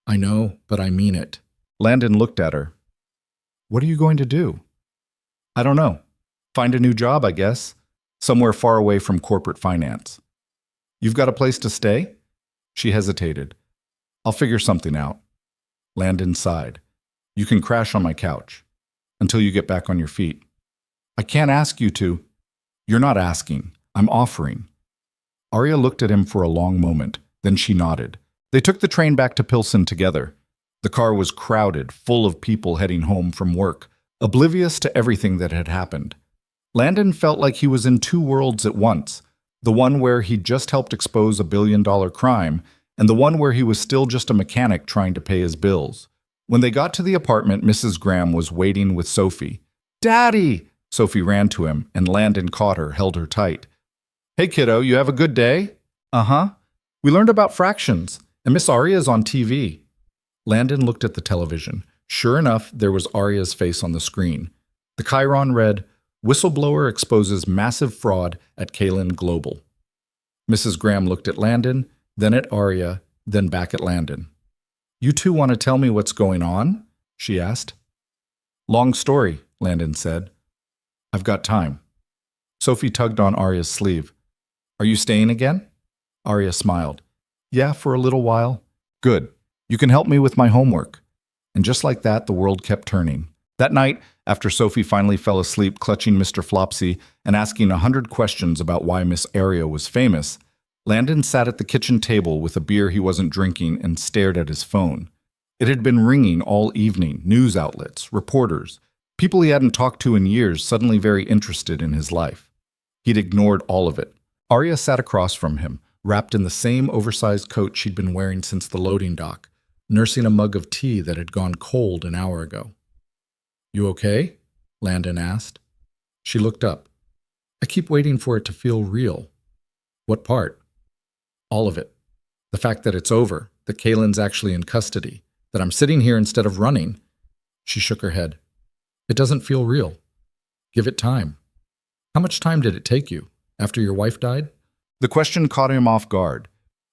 I know, but I mean it. Landon looked at her. What are you going to do? I don't know. Find a new job, I guess. Somewhere far away from corporate finance. You've got a place to stay? She hesitated. I'll figure something out. Landon sighed. You can crash on my couch. Until you get back on your feet. I can't ask you to. You're not asking. I'm offering. Arya looked at him for a long moment. Then she nodded. They took the train back to Pilsen together. The car was crowded, full of people heading home from work, oblivious to everything that had happened. Landon felt like he was in 2 worlds at once. The one where he'd just helped expose a billion-dollar crime, and the one where he was still just a mechanic trying to pay his bills. When they got to the apartment, Mrs. Graham was waiting with Sophie. Daddy! Sophie ran to him, and Landon caught her, held her tight. Hey, kiddo, you have a good day? Uh-huh. We learned about fractions, and Miss Arya's on TV. Landon looked at the television. Sure enough, there was Arya's face on the screen. The chyron read, Whistleblower exposes massive fraud at Kalin Global. Mrs. Graham looked at Landon, then at Arya, then back at Landon. You two want to tell me what's going on? She asked. Long story, Landon said. I've got time. Sophie tugged on Arya's sleeve. Are you staying again? Arya smiled. Yeah, for a little while. Good. You can help me with my homework. And just like that, the world kept turning. That night, after Sophie finally fell asleep clutching Mr. Flopsy and asking 100 questions about why Miss Arya was famous, Landon sat at the kitchen table with a beer he wasn't drinking and stared at his phone. It had been ringing all evening, news outlets, reporters, people he hadn't talked to in years suddenly very interested in his life. He'd ignored all of it. Arya sat across from him, wrapped in the same oversized coat she'd been wearing since the loading dock, nursing a mug of tea that had gone cold an hour ago. You okay? Landon asked. She looked up. I keep waiting for it to feel real. What part? All of it. The fact that it's over, that Kalin's actually in custody, that I'm sitting here instead of running. She shook her head. It doesn't feel real. Give it time. How much time did it take you? After your wife died? The question caught him off guard.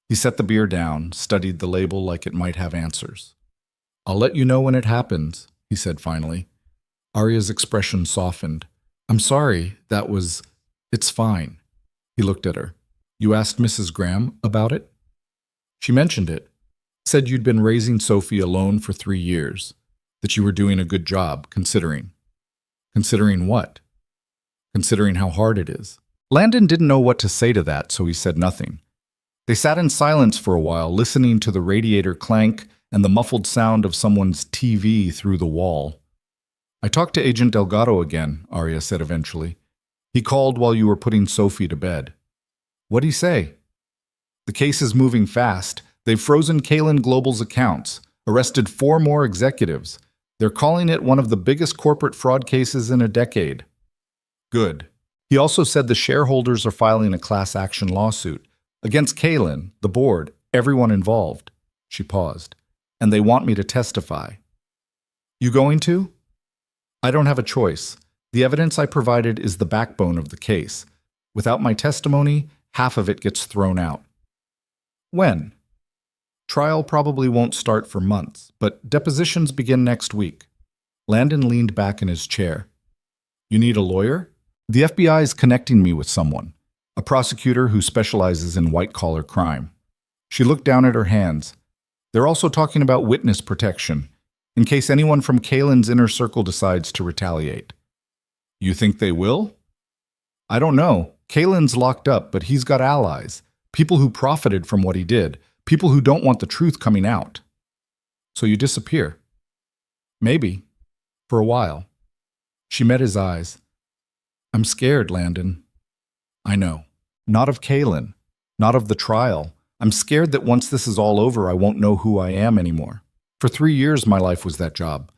He set the beer down, studied the label like it might have answers. I'll let you know when it happens, he said finally. Arya's expression softened. I'm sorry, it's fine. He looked at her. You asked Mrs. Graham about it? She mentioned it. Said you'd been raising Sophie alone for 3 years. That you were doing a good job, considering. Considering what? Considering how hard it is. Landon didn't know what to say to that, so he said nothing. They sat in silence for a while, listening to the radiator clank and the muffled sound of someone's TV through the wall. "I talked to Agent Delgado again," Arya said eventually. "He called while you were putting Sophie to bed." "What'd he say?" "The case is moving fast. They've frozen Kalen Global's accounts, arrested 4 more executives. They're calling it one of the biggest corporate fraud cases in a decade." "Good." He also said the shareholders are filing a class action lawsuit against Kalen, the board, everyone involved. She paused. "And they want me to testify." "You going to?" "I don't have a choice. The evidence I provided is the backbone of the case. Without my testimony, half of it gets thrown out." "When?" "Trial probably won't start for months, but depositions begin next week." Landon leaned back in his chair. "You need a lawyer?" "The FBI is connecting me with someone, a prosecutor who specializes in white-collar crime." She looked down at her hands. "They're also talking about witness protection, in case anyone from Kalen's inner circle decides to retaliate." "You think they will?" "I don't know. Kalen's locked up, but he's got allies, people who profited from what he did, people who don't want the truth coming out." "So you disappear?" "Maybe. For a while." She met his eyes. "I'm scared, Landon." "I know. Not of Kalen. Not of the trial. I'm scared that once this is all over, I won't know who I am anymore. For 3 years, my life was that job.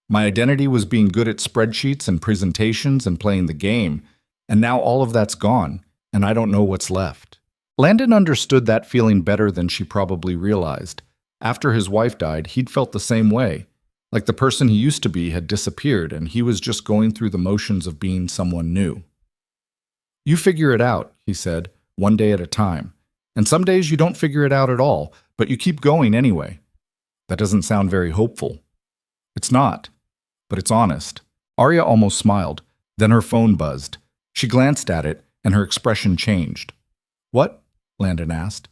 My identity was being good at spreadsheets and presentations and playing the game, and now all of that's gone, and I don't know what's left." Landon understood that feeling better than she probably realized. After his wife died, he'd felt the same way, like the person he used to be had disappeared and he was just going through the motions of being someone new. "You figure it out," he said, "one day at a time. And some days you don't figure it out at all, but you keep going anyway." "That doesn't sound very hopeful." "It's not, but it's honest." Arya almost smiled. Then her phone buzzed. She glanced at it, and her expression changed. "What?" Landon asked.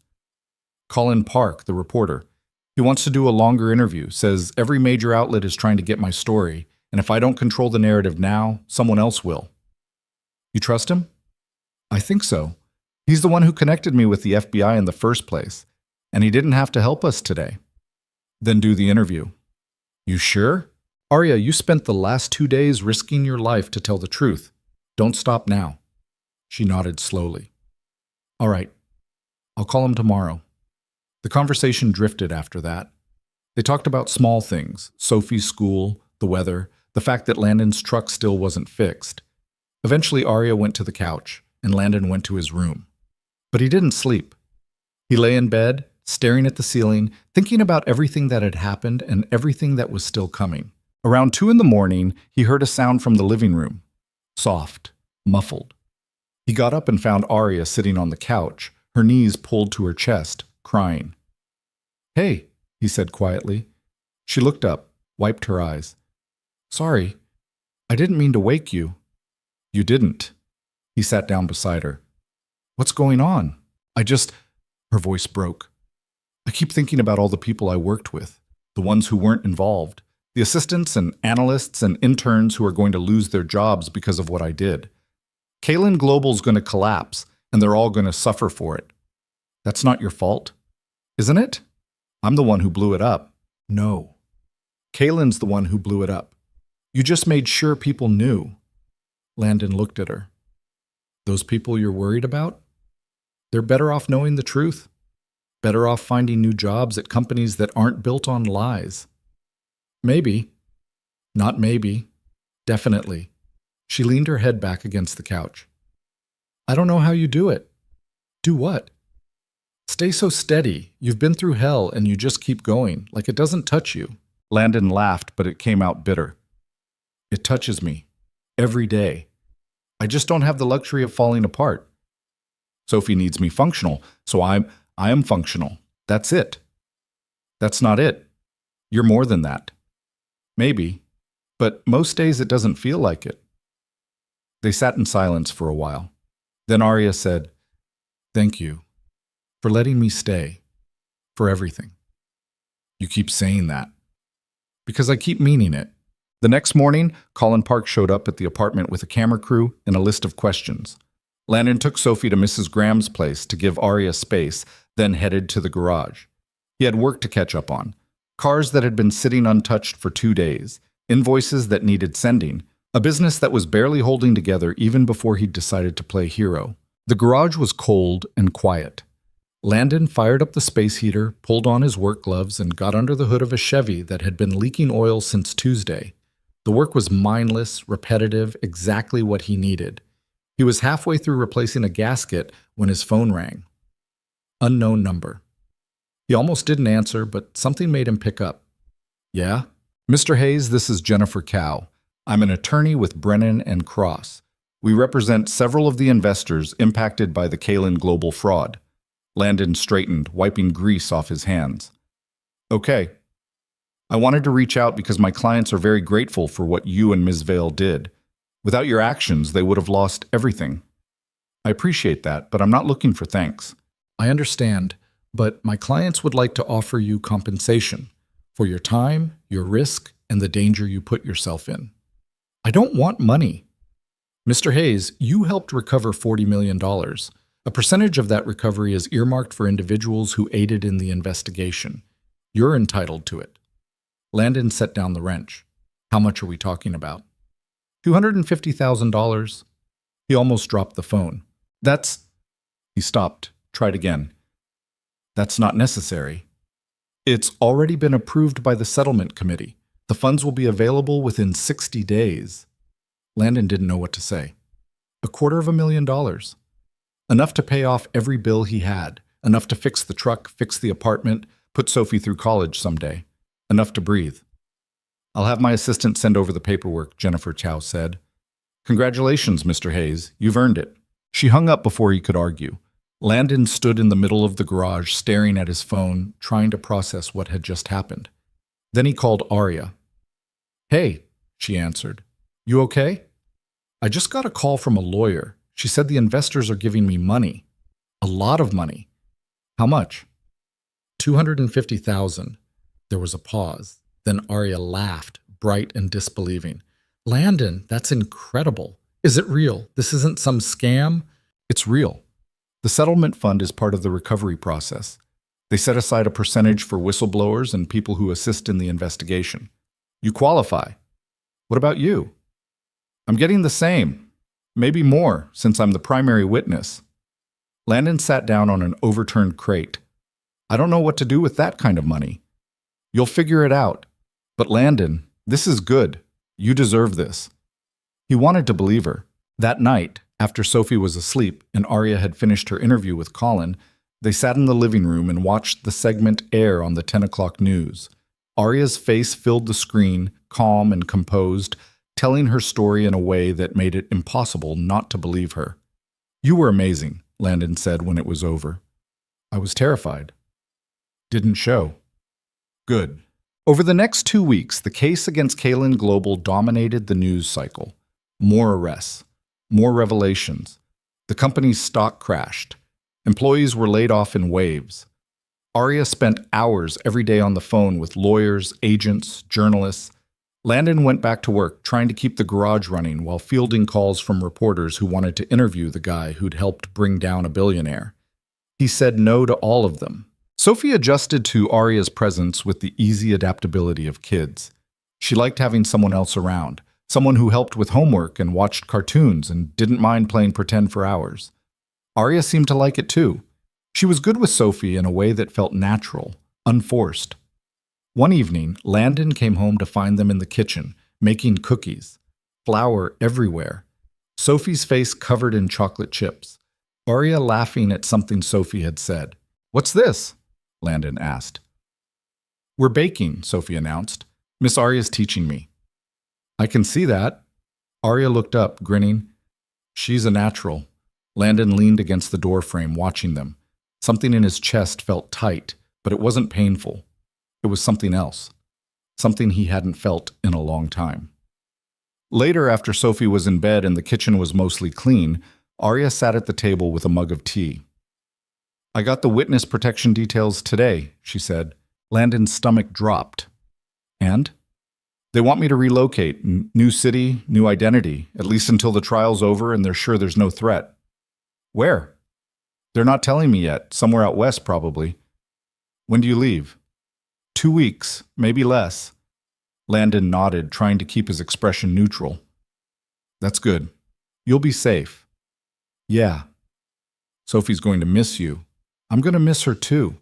"Colin Park, the reporter. He wants to do a longer interview, says every major outlet is trying to get my story, and if I don't control the narrative now, someone else will." "You trust him?" "I think so. He's the one who connected me with the FBI in the first place, and he didn't have to help us today." "Then do the interview." "You sure?" "Arya, you spent the last 2 days risking your life to tell the truth. Don't stop now." She nodded slowly. "All right. I'll call him tomorrow." The conversation drifted after that. They talked about small things, Sophie's school, the weather, the fact that Landon's truck still wasn't fixed. Eventually, Arya went to the couch, and Landon went to his room. But he didn't sleep. He lay in bed, staring at the ceiling, thinking about everything that had happened and everything that was still coming. Around 2 a.m, he heard a sound from the living room. Soft, muffled. He got up and found Arya sitting on the couch, her knees pulled to her chest, crying. "Hey," he said quietly. She looked up, wiped her eyes. "Sorry, I didn't mean to wake you." "You didn't." He sat down beside her. "What's going on?" Her voice broke. "I keep thinking about all the people I worked with, the ones who weren't involved, the assistants and analysts and interns who are going to lose their jobs because of what I did. Kalen Global's going to collapse, and they're all going to suffer for it. That's not your fault, isn't it? I'm the one who blew it up." "No. Kalen's the one who blew it up. You just made sure people knew." Landon looked at her. "Those people you're worried about? They're better off knowing the truth. Better off finding new jobs at companies that aren't built on lies." "Maybe. Not maybe. Definitely." She leaned her head back against the couch. "I don't know how you do it." "Do what?" "Stay so steady. You've been through hell and you just keep going, like it doesn't touch you." Landon laughed, but it came out bitter. "It touches me. Every day. I just don't have the luxury of falling apart. Sophie needs me functional, so I am functional. That's it." "That's not it. You're more than that." "Maybe, but most days it doesn't feel like it." They sat in silence for a while. Then Arya said, "Thank you for letting me stay, for everything." "You keep saying that." "Because I keep meaning it." The next morning, Colin Park showed up at the apartment with a camera crew and a list of questions. Landon took Sophie to Mrs. Graham's place to give Arya space, then headed to the garage. He had work to catch up on. Cars that had been sitting untouched for 2 days, invoices that needed sending, a business that was barely holding together even before he'd decided to play hero. The garage was cold and quiet. Landon fired up the space heater, pulled on his work gloves, and got under the hood of a Chevy that had been leaking oil since Tuesday. The work was mindless, repetitive, exactly what he needed. He was halfway through replacing a gasket when his phone rang. Unknown number. He almost didn't answer, but something made him pick up. Yeah? Mr. Hayes, this is Jennifer Cow. I'm an attorney with Brennan and Cross. We represent several of the investors impacted by the Kalin global fraud. Landon straightened, wiping grease off his hands. Okay. I wanted to reach out because my clients are very grateful for what you and Ms. Vale did. Without your actions, they would have lost everything. I appreciate that, but I'm not looking for thanks. I understand, but my clients would like to offer you compensation for your time, your risk, and the danger you put yourself in. I don't want money. Mr. Hayes, you helped recover $40 million. A percentage of that recovery is earmarked for individuals who aided in the investigation. You're entitled to it. Landon set down the wrench. How much are we talking about? $250,000. He almost dropped the phone. He stopped, tried again. That's not necessary. It's already been approved by the settlement committee. The funds will be available within 60 days. Landon didn't know what to say. $250,000. Enough to pay off every bill he had. Enough to fix the truck, fix the apartment, put Sophie through college someday. Enough to breathe. I'll have my assistant send over the paperwork, Jennifer Chow said. Congratulations, Mr. Hayes. You've earned it. She hung up before he could argue. Landon stood in the middle of the garage, staring at his phone, trying to process what had just happened. Then he called Arya. Hey, she answered. You okay? I just got a call from a lawyer. She said the investors are giving me money. A lot of money. How much? $250,000. There was a pause. Then Arya laughed, bright and disbelieving. Landon, that's incredible. Is it real? This isn't some scam? It's real. The settlement fund is part of the recovery process. They set aside a percentage for whistleblowers and people who assist in the investigation. You qualify. What about you? I'm getting the same. Maybe more, since I'm the primary witness. Landon sat down on an overturned crate. I don't know what to do with that kind of money. You'll figure it out. But Landon, this is good. You deserve this. He wanted to believe her. That night, after Sophie was asleep and Arya had finished her interview with Colin, they sat in the living room and watched the segment air on the 10 o'clock news. Arya's face filled the screen, calm and composed, telling her story in a way that made it impossible not to believe her. You were amazing, Landon said when it was over. I was terrified. Didn't show. Good. Over the next 2 weeks, the case against Kalin Global dominated the news cycle. More arrests. More revelations. The company's stock crashed. Employees were laid off in waves. Arya spent hours every day on the phone with lawyers, agents, journalists. Landon went back to work, trying to keep the garage running while fielding calls from reporters who wanted to interview the guy who'd helped bring down a billionaire. He said no to all of them. Sophie adjusted to Arya's presence with the easy adaptability of kids. She liked having someone else around, someone who helped with homework and watched cartoons and didn't mind playing pretend for hours. Arya seemed to like it too. She was good with Sophie in a way that felt natural, unforced. One evening, Landon came home to find them in the kitchen, making cookies. Flour everywhere. Sophie's face covered in chocolate chips. Arya laughing at something Sophie had said. What's this? Landon asked. We're baking, Sophie announced. Miss Arya's teaching me. I can see that. Arya looked up, grinning. She's a natural. Landon leaned against the doorframe, watching them. Something in his chest felt tight, but it wasn't painful. It was something else. Something he hadn't felt in a long time. Later, after Sophie was in bed and the kitchen was mostly clean, Arya sat at the table with a mug of tea. I got the witness protection details today, she said. Landon's stomach dropped. And? They want me to relocate. New city, new identity, at least until the trial's over and they're sure there's no threat. Where? They're not telling me yet. Somewhere out west, probably. When do you leave? 2 weeks, maybe less. Landon nodded, trying to keep his expression neutral. That's good. You'll be safe. Yeah. Sophie's going to miss you. I'm going to miss her too.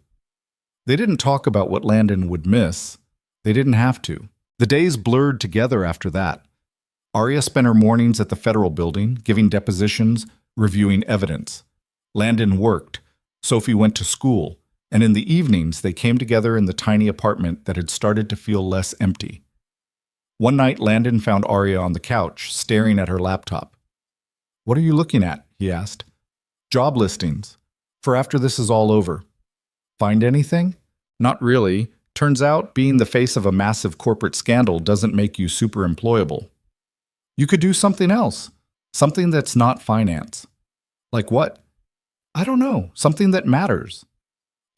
They didn't talk about what Landon would miss. They didn't have to. The days blurred together after that. Arya spent her mornings at the federal building, giving depositions, reviewing evidence. Landon worked. Sophie went to school. And in the evenings, they came together in the tiny apartment that had started to feel less empty. One night, Landon found Arya on the couch, staring at her laptop. "What are you looking at?" he asked. "Job listings. For after this is all over." "Find anything?" "Not really. Turns out, being the face of a massive corporate scandal doesn't make you super employable. You could do something else. Something that's not finance." "Like what?" "I don't know. Something that matters."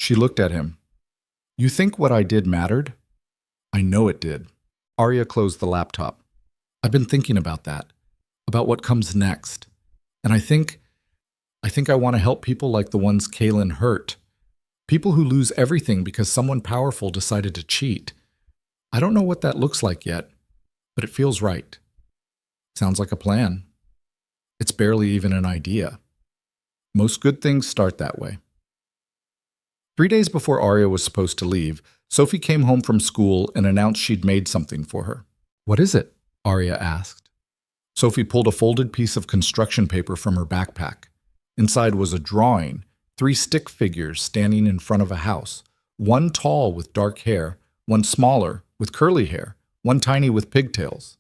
She looked at him. "You think what I did mattered?" "I know it did." Arya closed the laptop. "I've been thinking about that, about what comes next. And I think I want to help people like the ones Kaylin hurt. People who lose everything because someone powerful decided to cheat. I don't know what that looks like yet, but it feels right." "Sounds like a plan." "It's barely even an idea. Most good things start that way." 3 days before Arya was supposed to leave, Sophie came home from school and announced she'd made something for her. "What is it?" Arya asked. Sophie pulled a folded piece of construction paper from her backpack. Inside was a drawing, 3 stick figures standing in front of a house, one tall with dark hair, one smaller with curly hair, one tiny with pigtails.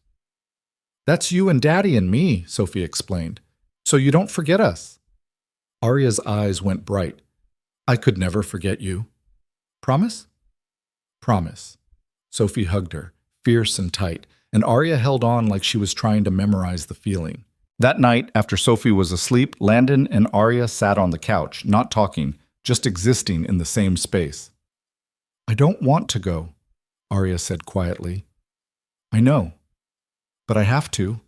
"That's you and Daddy and me," Sophie explained, "so you don't forget us." Arya's eyes went bright. "I could never forget you." "Promise?" "Promise." Sophie hugged her, fierce and tight, and Arya held on like she was trying to memorize the feeling. That night, after Sophie was asleep, Landon and Arya sat on the couch, not talking, just existing in the same space. "I don't want to go," Arya said quietly. "I know. But I have to."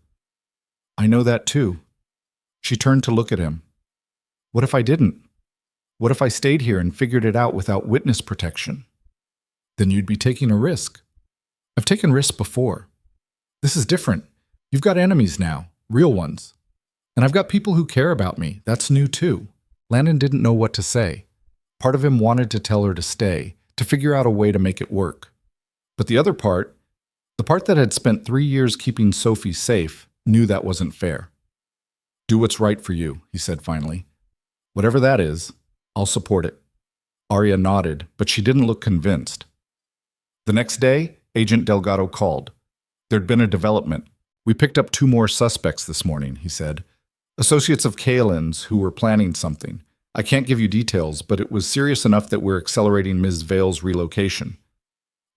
"I know that too." She turned to look at him. "What if I didn't? What if I stayed here and figured it out without witness protection?" "Then you'd be taking a risk." "I've taken risks before. This is different. You've got enemies now, real ones. And I've got people who care about me. That's new too." Landon didn't know what to say. Part of him wanted to tell her to stay, to figure out a way to make it work. But the other part, the part that had spent 3 years keeping Sophie safe, knew that wasn't fair. "Do what's right for you," he said finally. "Whatever that is, I'll support it." Arya nodded, but she didn't look convinced. The next day, Agent Delgado called. There'd been a development. "We picked up 2 more suspects this morning," he said. "Associates of Kaylin's who were planning something. I can't give you details, but it was serious enough that we're accelerating Ms. Vale's relocation."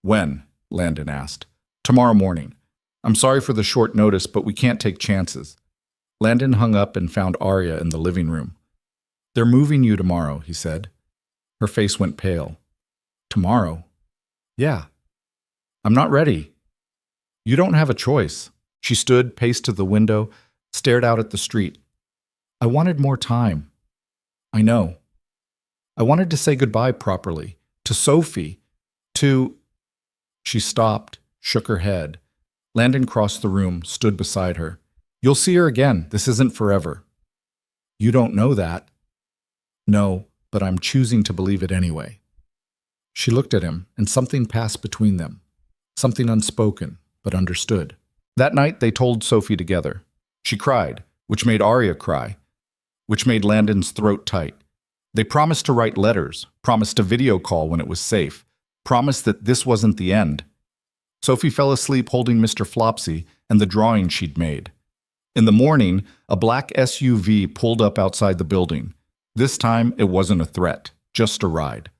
"When?" Landon asked. "Tomorrow morning. I'm sorry for the short notice, but we can't take chances." Landon hung up and found Arya in the living room. "They're moving you tomorrow," he said. Her face went pale. "Tomorrow?" "Yeah." "I'm not ready." "You don't have a choice." She stood, paced to the window, stared out at the street. "I wanted more time." "I know. I wanted to say goodbye properly. To Sophie. To—" She stopped, shook her head. Landon crossed the room, stood beside her. "You'll see her again. This isn't forever." "You don't know that." "No, but I'm choosing to believe it anyway." She looked at him, and something passed between them. Something unspoken, but understood. That night, they told Sophie together. She cried, which made Arya cry, which made Landon's throat tight. They promised to write letters, promised a video call when it was safe, promised that this wasn't the end. Sophie fell asleep holding Mr. Flopsy and the drawing she'd made. In the morning, a black SUV pulled up outside the building. This time, it wasn't a threat, just a ride.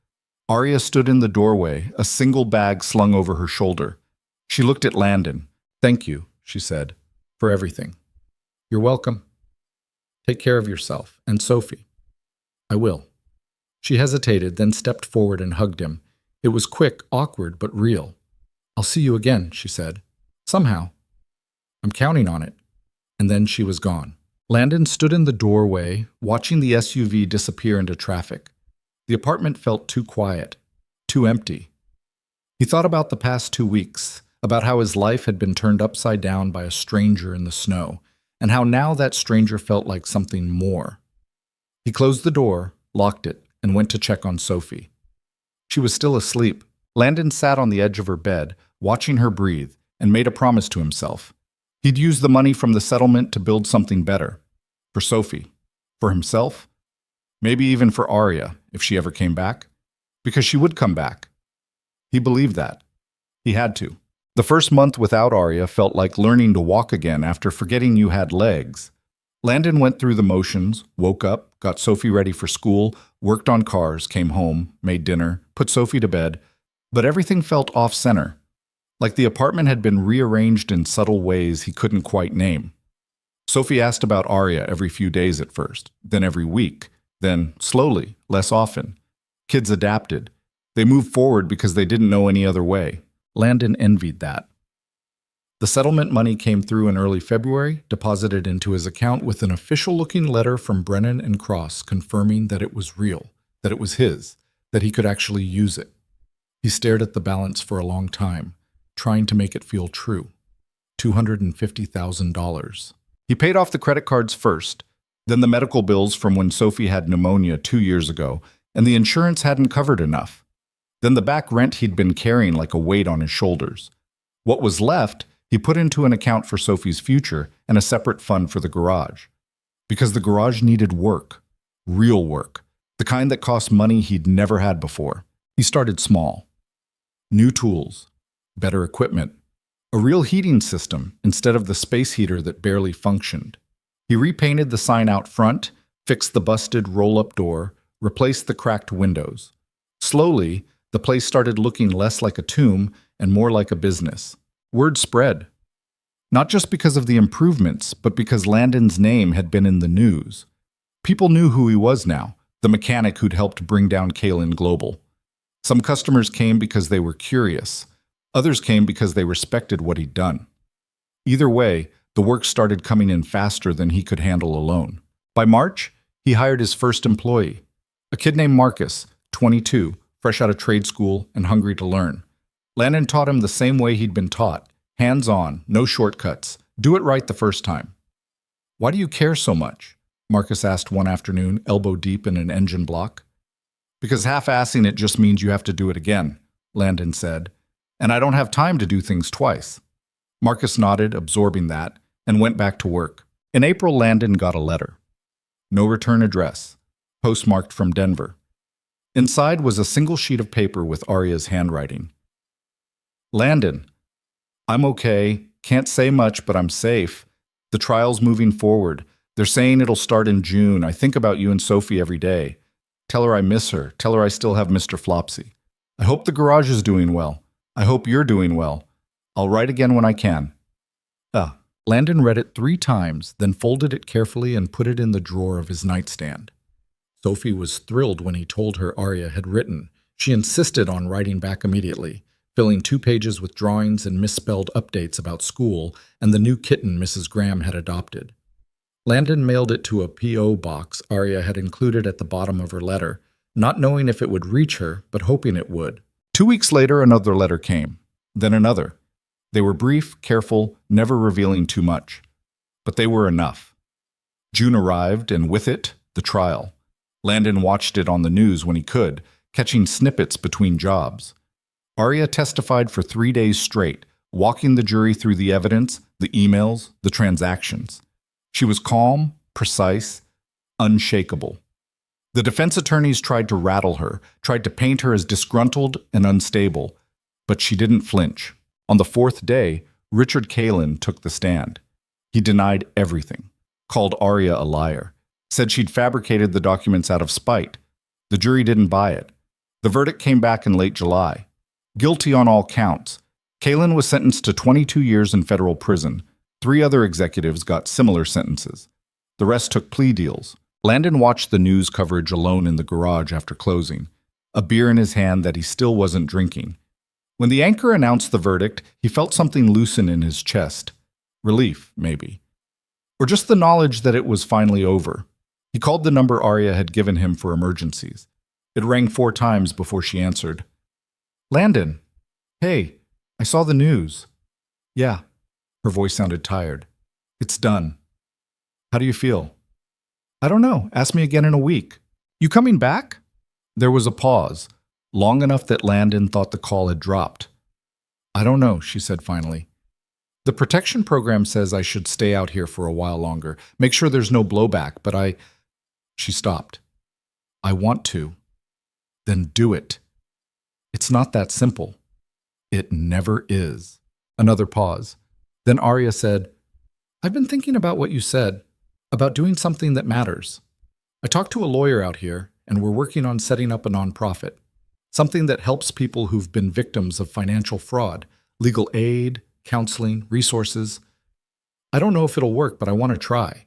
Arya stood in the doorway, a single bag slung over her shoulder. She looked at Landon. "Thank you," she said, "for everything." "You're welcome. Take care of yourself, and Sophie." "I will." She hesitated, then stepped forward and hugged him. It was quick, awkward, but real. "I'll see you again," she said. "Somehow." "I'm counting on it." And then she was gone. Landon stood in the doorway, watching the SUV disappear into traffic. The apartment felt too quiet, too empty. He thought about the past 2 weeks, about how his life had been turned upside down by a stranger in the snow, and how now that stranger felt like something more. He closed the door, locked it, and went to check on Sophie. She was still asleep. Landon sat on the edge of her bed, watching her breathe, and made a promise to himself. He'd use the money from the settlement to build something better. For Sophie. For himself. Maybe even for Arya, if she ever came back. Because she would come back. He believed that. He had to. The first month without Arya felt like learning to walk again after forgetting you had legs. Landon went through the motions, woke up, got Sophie ready for school, worked on cars, came home, made dinner, put Sophie to bed, but everything felt off-center. Like the apartment had been rearranged in subtle ways he couldn't quite name. Sophie asked about Arya every few days at first, then every week, then slowly, less often. Kids adapted. They moved forward because they didn't know any other way. Landon envied that. The settlement money came through in early February, deposited into his account with an official-looking letter from Brennan and Cross confirming that it was real, that it was his, that he could actually use it. He stared at the balance for a long time, trying to make it feel true. $250,000. He paid off the credit cards first, then the medical bills from when Sophie had pneumonia 2 years ago, and the insurance hadn't covered enough. Then the back rent he'd been carrying like a weight on his shoulders. What was left, he put into an account for Sophie's future and a separate fund for the garage. Because the garage needed work. Real work. The kind that cost money he'd never had before. He started small. New tools. Better equipment. A real heating system instead of the space heater that barely functioned. He repainted the sign out front, fixed the busted roll-up door, replaced the cracked windows. Slowly, the place started looking less like a tomb and more like a business. Word spread. Not just because of the improvements, but because Landon's name had been in the news. People knew who he was now, the mechanic who'd helped bring down Kalen Global. Some customers came because they were curious. Others came because they respected what he'd done. Either way, the work started coming in faster than he could handle alone. By March, he hired his first employee, a kid named Marcus, 22, fresh out of trade school and hungry to learn. Landon taught him the same way he'd been taught, hands-on, no shortcuts, do it right the first time. "Why do you care so much?" Marcus asked one afternoon, elbow deep in an engine block. "Because half-assing it just means you have to do it again," Landon said. "And I don't have time to do things twice." Marcus nodded, absorbing that, and went back to work. In April, Landon got a letter. No return address, postmarked from Denver. Inside was a single sheet of paper with Arya's handwriting. "Landon, I'm okay, can't say much, but I'm safe. The trial's moving forward. They're saying it'll start in June. I think about you and Sophie every day. Tell her I miss her. Tell her I still have Mr. Flopsy. I hope the garage is doing well. I hope you're doing well. I'll write again when I can." Landon read it 3 times, then folded it carefully and put it in the drawer of his nightstand. Sophie was thrilled when he told her Arya had written. She insisted on writing back immediately, filling 2 pages with drawings and misspelled updates about school and the new kitten Mrs. Graham had adopted. Landon mailed it to a P.O. box Arya had included at the bottom of her letter, not knowing if it would reach her, but hoping it would. 2 weeks later, another letter came, then another. They were brief, careful, never revealing too much. But they were enough. June arrived, and with it, the trial. Landon watched it on the news when he could, catching snippets between jobs. Arya testified for 3 days straight, walking the jury through the evidence, the emails, the transactions. She was calm, precise, unshakable. The defense attorneys tried to rattle her, tried to paint her as disgruntled and unstable, but she didn't flinch. On the 4th day, Richard Kalen took the stand. He denied everything, called Arya a liar, said she'd fabricated the documents out of spite. The jury didn't buy it. The verdict came back in late July. Guilty on all counts. Kalen was sentenced to 22 years in federal prison. 3 other executives got similar sentences. The rest took plea deals. Landon watched the news coverage alone in the garage after closing, a beer in his hand that he still wasn't drinking. When the anchor announced the verdict, he felt something loosen in his chest. Relief, maybe. Or just the knowledge that it was finally over. He called the number Arya had given him for emergencies. It rang 4 times before she answered. "Landon." Hey, I saw the news. Yeah. Her voice sounded tired. It's done. How do you feel? I don't know. Ask me again in a week. You coming back? There was a pause, long enough that Landon thought the call had dropped. I don't know, she said finally. The protection program says I should stay out here for a while longer, make sure there's no blowback, but She stopped. I want to. Then do it. It's not that simple. It never is. Another pause. Then Arya said, I've been thinking about what you said, about doing something that matters. I talked to a lawyer out here, and we're working on setting up a nonprofit, something that helps people who've been victims of financial fraud, legal aid, counseling, resources. I don't know if it'll work, but I want to try.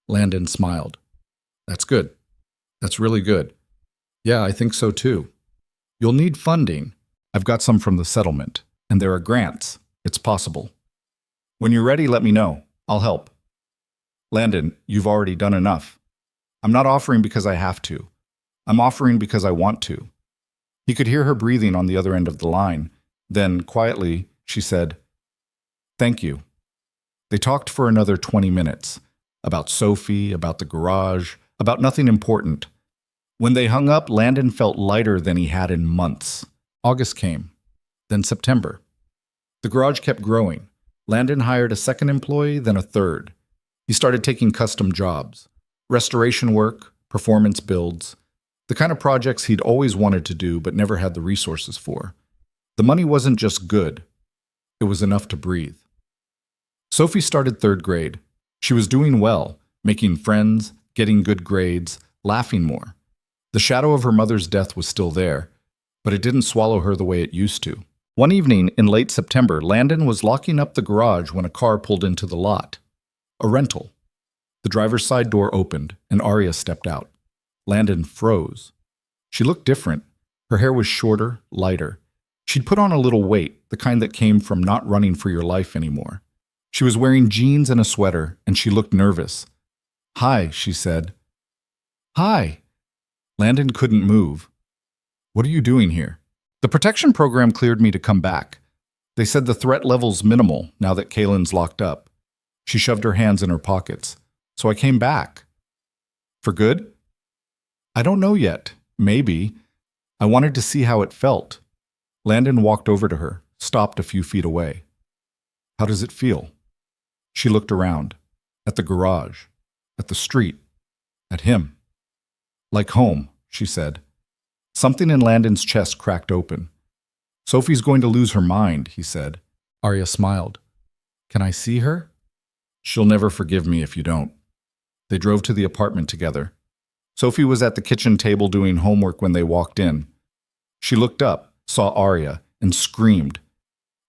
Landon smiled. That's good. That's really good. Yeah, I think so too. You'll need funding. I've got some from the settlement, and there are grants. It's possible. When you're ready, let me know. I'll help. Landon, you've already done enough. I'm not offering because I have to. I'm offering because I want to. He could hear her breathing on the other end of the line. Then, quietly, she said, Thank you. They talked for another 20 minutes. About Sophie, about the garage, about nothing important. When they hung up, Landon felt lighter than he had in months. August came. Then September. The garage kept growing. Landon hired a second employee, then a third. He started taking custom jobs. Restoration work, performance builds. The kind of projects he'd always wanted to do but never had the resources for. The money wasn't just good. It was enough to breathe. Sophie started third grade. She was doing well, making friends, getting good grades, laughing more. The shadow of her mother's death was still there, but it didn't swallow her the way it used to. One evening in late September, Landon was locking up the garage when a car pulled into the lot. A rental. The driver's side door opened, and Arya stepped out. Landon froze. She looked different. Her hair was shorter, lighter. She'd put on a little weight, the kind that came from not running for your life anymore. She was wearing jeans and a sweater, and she looked nervous. Hi, she said. Hi. Landon couldn't move. What are you doing here? The protection program cleared me to come back. They said the threat level's minimal now that Kaylin's locked up. She shoved her hands in her pockets. So I came back. For good? I don't know yet. Maybe. I wanted to see how it felt. Landon walked over to her, stopped a few feet away. How does it feel? She looked around. At the garage. At the street. At him. Like home, she said. Something in Landon's chest cracked open. Sophie's going to lose her mind, he said. Arya smiled. Can I see her? She'll never forgive me if you don't. They drove to the apartment together. Sophie was at the kitchen table doing homework when they walked in. She looked up, saw Arya, and screamed.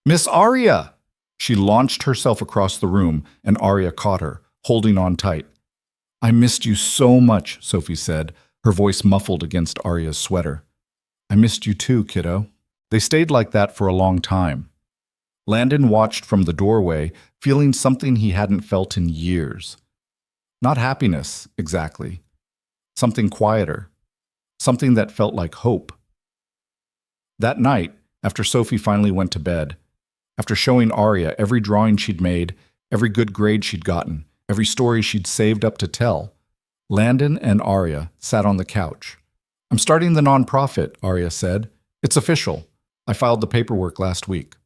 Miss Arya! She launched herself across the room, and Arya caught her, holding on tight. I missed you so much, Sophie said, her voice muffled against Arya's sweater. I missed you too, kiddo. They stayed like that for a long time. Landon watched from the doorway, feeling something he hadn't felt in years. Not happiness, exactly. Something quieter. Something that felt like hope. That night, after Sophie finally went to bed, after showing Arya every drawing she'd made, every good grade she'd gotten, every story she'd saved up to tell, Landon and Arya sat on the couch. I'm starting the nonprofit, Arya said. It's official. I filed the paperwork last week.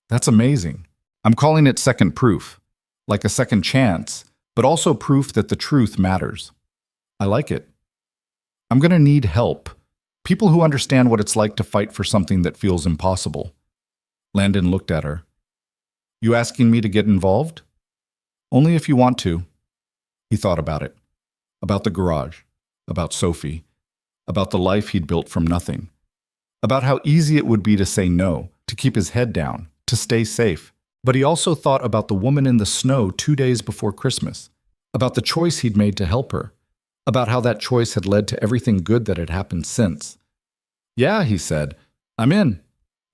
That's amazing. I'm calling it second proof, like a second chance, but also proof that the truth matters. I like it. I'm going to need help. People who understand what it's like to fight for something that feels impossible. Landon looked at her. You asking me to get involved? Only if you want to. He thought about it. About the garage. About Sophie. About the life he'd built from nothing. About how easy it would be to say no, to keep his head down, to stay safe. But he also thought about the woman in the snow 2 days before Christmas. About the choice he'd made to help her. About how that choice had led to everything good that had happened since. Yeah, he said. I'm in.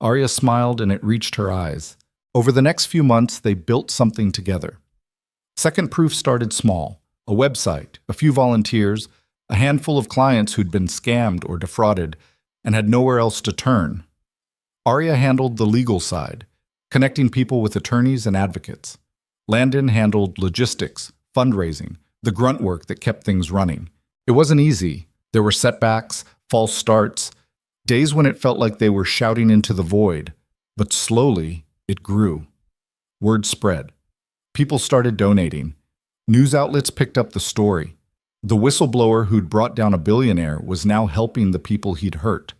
Arya smiled and it reached her eyes. Over the next few months, they built something together. Second Proof started small. A website, a few volunteers, a handful of clients who'd been scammed or defrauded and had nowhere else to turn. Arya handled the legal side, connecting people with attorneys and advocates. Landon handled logistics, fundraising, the grunt work that kept things running. It wasn't easy. There were setbacks, false starts, days when it felt like they were shouting into the void. But slowly, it grew. Word spread. People started donating. News outlets picked up the story. The whistleblower who'd brought down a billionaire was now helping the people he'd hurt.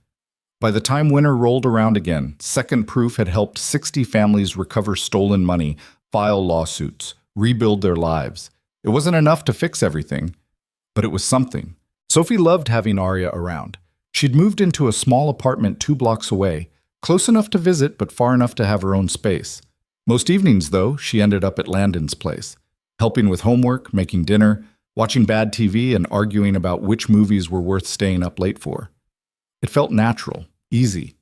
By the time winter rolled around again, Second Proof had helped 60 families recover stolen money, file lawsuits, rebuild their lives. It wasn't enough to fix everything, but it was something. Sophie loved having Arya around. She'd moved into a small apartment 2 blocks away, close enough to visit but far enough to have her own space. Most evenings, though, she ended up at Landon's place, helping with homework, making dinner, watching bad TV, and arguing about which movies were worth staying up late for. It felt natural, easy,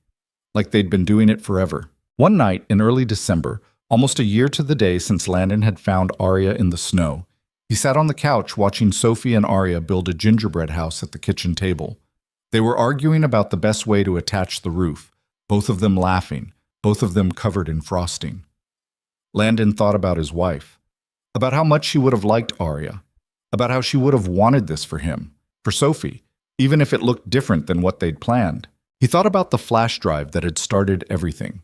like they'd been doing it forever. One night in early December, almost a year to the day since Landon had found Arya in the snow, he sat on the couch watching Sophie and Arya build a gingerbread house at the kitchen table. They were arguing about the best way to attach the roof, both of them laughing, both of them covered in frosting. Landon thought about his wife, about how much she would have liked Arya, about how she would have wanted this for him, for Sophie, even if it looked different than what they'd planned. He thought about the flash drive that had started everything,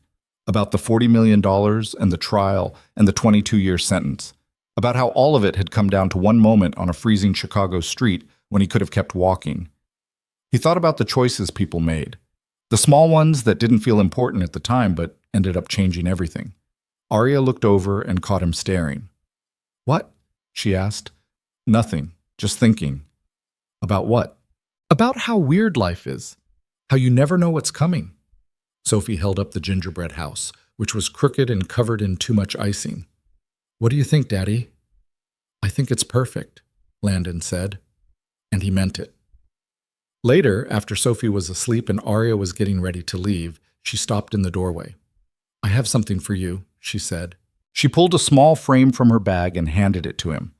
about the $40 million and the trial and the 22-year sentence, about how all of it had come down to one moment on a freezing Chicago street when he could have kept walking. He thought about the choices people made, the small ones that didn't feel important at the time but ended up changing everything. Arya looked over and caught him staring. "What?" she asked. "Nothing, just thinking." "About what?" "About how weird life is, how you never know what's coming." Sophie held up the gingerbread house, which was crooked and covered in too much icing. "What do you think, Daddy?" "I think it's perfect," Landon said, and he meant it. Later, after Sophie was asleep and Arya was getting ready to leave, she stopped in the doorway. "I have something for you," she said. She pulled a small frame from her bag and handed it to him.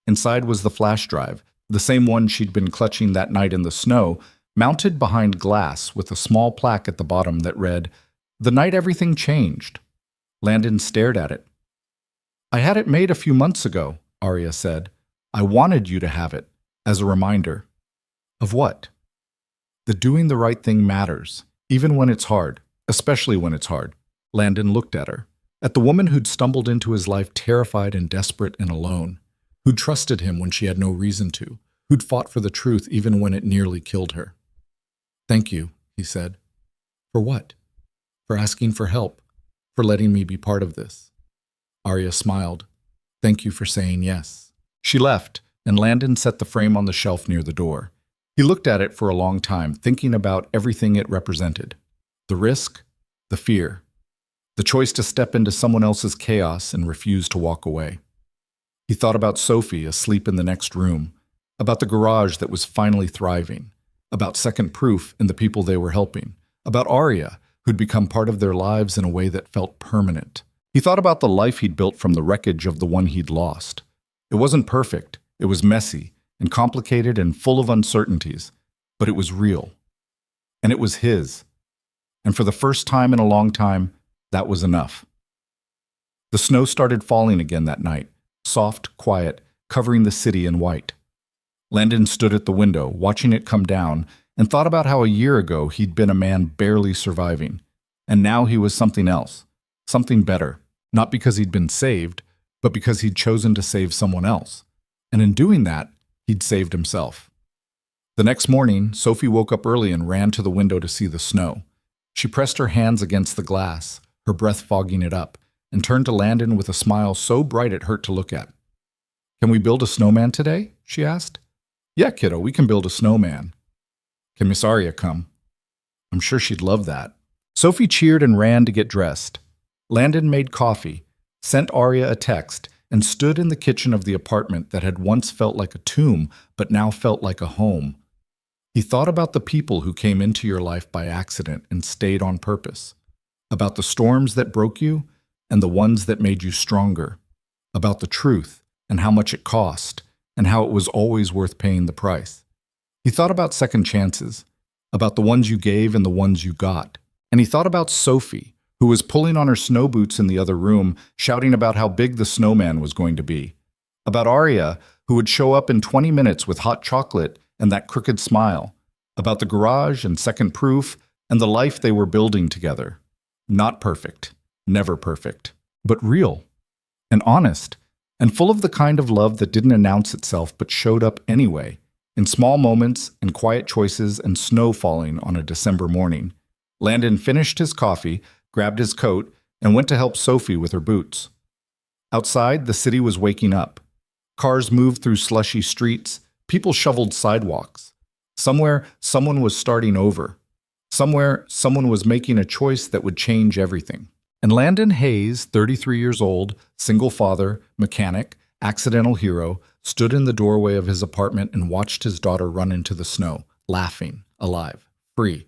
Inside was the flash drive, the same one she'd been clutching that night in the snow, mounted behind glass with a small plaque at the bottom that read, "The night everything changed." Landon stared at it. "I had it made a few months ago," Arya said. "I wanted you to have it, as a reminder." "Of what?" "That doing the right thing matters, even when it's hard, especially when it's hard." Landon looked at her, at the woman who'd stumbled into his life terrified and desperate and alone, who'd trusted him when she had no reason to, who'd fought for the truth even when it nearly killed her. "Thank you," he said. "For what?" "For asking for help, for letting me be part of this." Arya smiled. "Thank you for saying yes." She left, and Landon set the frame on the shelf near the door. He looked at it for a long time, thinking about everything it represented. The risk, the fear, the choice to step into someone else's chaos and refuse to walk away. He thought about Sophie asleep in the next room, about the garage that was finally thriving, about Second Proof and the people they were helping, about Arya, who'd become part of their lives in a way that felt permanent. He thought about the life he'd built from the wreckage of the one he'd lost. It wasn't perfect, it was messy and complicated and full of uncertainties, but it was real. And it was his. And for the first time in a long time, that was enough. The snow started falling again that night, soft, quiet, covering the city in white. Landon stood at the window, watching it come down, and thought about how a year ago he'd been a man barely surviving, and now he was something else, something better, not because he'd been saved, but because he'd chosen to save someone else. And in doing that, he'd saved himself. The next morning, Sophie woke up early and ran to the window to see the snow. She pressed her hands against the glass, her breath fogging it up, and turned to Landon with a smile so bright it hurt to look at. "Can we build a snowman today?" she asked. "Yeah, kiddo, we can build a snowman." "Can Miss Arya come?" "I'm sure she'd love that." Sophie cheered and ran to get dressed. Landon made coffee, sent Arya a text, and stood in the kitchen of the apartment that had once felt like a tomb but now felt like a home. He thought about the people who came into your life by accident and stayed on purpose, about the storms that broke you and the ones that made you stronger, about the truth and how much it cost and how it was always worth paying the price. He thought about second chances, about the ones you gave and the ones you got, And he thought about Sophie, who was pulling on her snow boots in the other room, shouting about how big the snowman was going to be. About Arya, who would show up in 20 minutes with hot chocolate and that crooked smile. About the garage and second proof and the life they were building together. Not perfect, never perfect, but real and honest and full of the kind of love that didn't announce itself but showed up anyway, in small moments and quiet choices and snow falling on a December morning. Landon finished his coffee, grabbed his coat, and went to help Sophie with her boots. Outside, the city was waking up. Cars moved through slushy streets, people shoveled sidewalks. Somewhere, someone was starting over. Somewhere, someone was making a choice that would change everything. And Landon Hayes, 33 years old, single father, mechanic, accidental hero, stood in the doorway of his apartment and watched his daughter run into the snow, laughing, alive, free.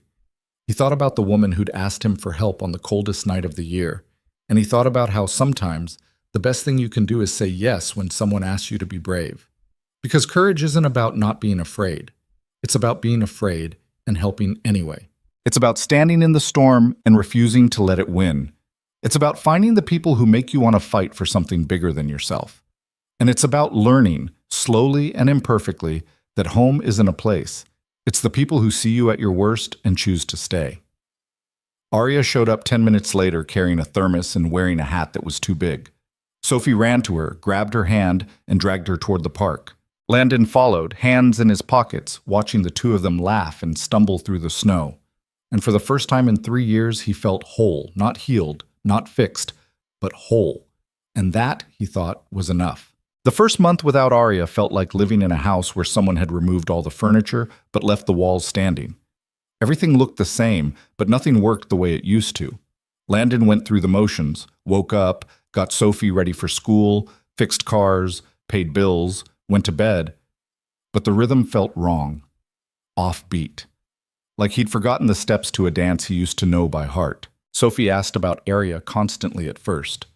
He thought about the woman who'd asked him for help on the coldest night of the year, and he thought about how sometimes the best thing you can do is say yes when someone asks you to be brave. Because courage isn't about not being afraid. It's about being afraid and helping anyway. It's about standing in the storm and refusing to let it win. It's about finding the people who make you want to fight for something bigger than yourself. And it's about learning, slowly and imperfectly, that home isn't a place. It's the people who see you at your worst and choose to stay. Arya showed up 10 minutes later carrying a thermos and wearing a hat that was too big. Sophie ran to her, grabbed her hand, and dragged her toward the park. Landon followed, hands in his pockets, watching the two of them laugh and stumble through the snow. And for the first time in 3 years, he felt whole, not healed, not fixed, but whole. And that, he thought, was enough. The first month without Arya felt like living in a house where someone had removed all the furniture but left the walls standing. Everything looked the same, but nothing worked the way it used to. Landon went through the motions, woke up, got Sophie ready for school, fixed cars, paid bills, went to bed. But the rhythm felt wrong, offbeat. Like he'd forgotten the steps to a dance he used to know by heart. Sophie asked about Arya constantly at first.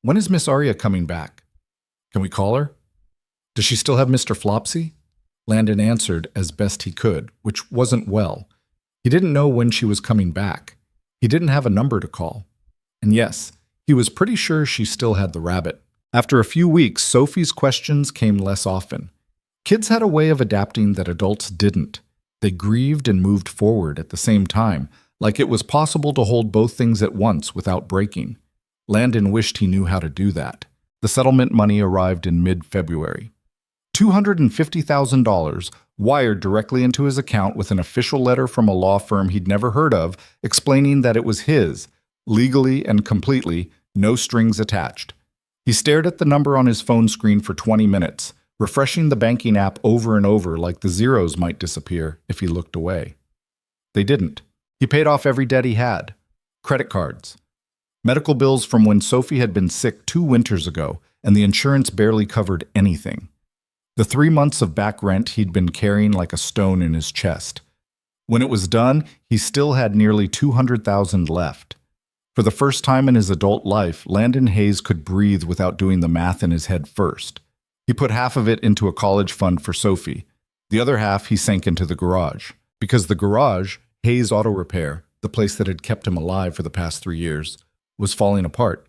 When is Miss Arya coming back? Can we call her? Does she still have Mr. Flopsy? Landon answered as best he could, which wasn't well. He didn't know when she was coming back. He didn't have a number to call. And yes, he was pretty sure she still had the rabbit. After a few weeks, Sophie's questions came less often. Kids had a way of adapting that adults didn't. They grieved and moved forward at the same time, like it was possible to hold both things at once without breaking. Landon wished he knew how to do that. The settlement money arrived in mid-February. $250,000 wired directly into his account with an official letter from a law firm he'd never heard of, explaining that it was his, legally and completely, no strings attached. He stared at the number on his phone screen for 20 minutes, refreshing the banking app over and over like the zeros might disappear if he looked away. They didn't. He paid off every debt he had. Credit cards. Medical bills from when Sophie had been sick 2 winters ago, and the insurance barely covered anything. The 3 months of back rent he'd been carrying like a stone in his chest. When it was done, he still had nearly $200,000 left. For the first time in his adult life, Landon Hayes could breathe without doing the math in his head first. He put half of it into a college fund for Sophie. The other half he sank into the garage. Because the garage, Hayes Auto Repair, the place that had kept him alive for the past 3 years, was falling apart.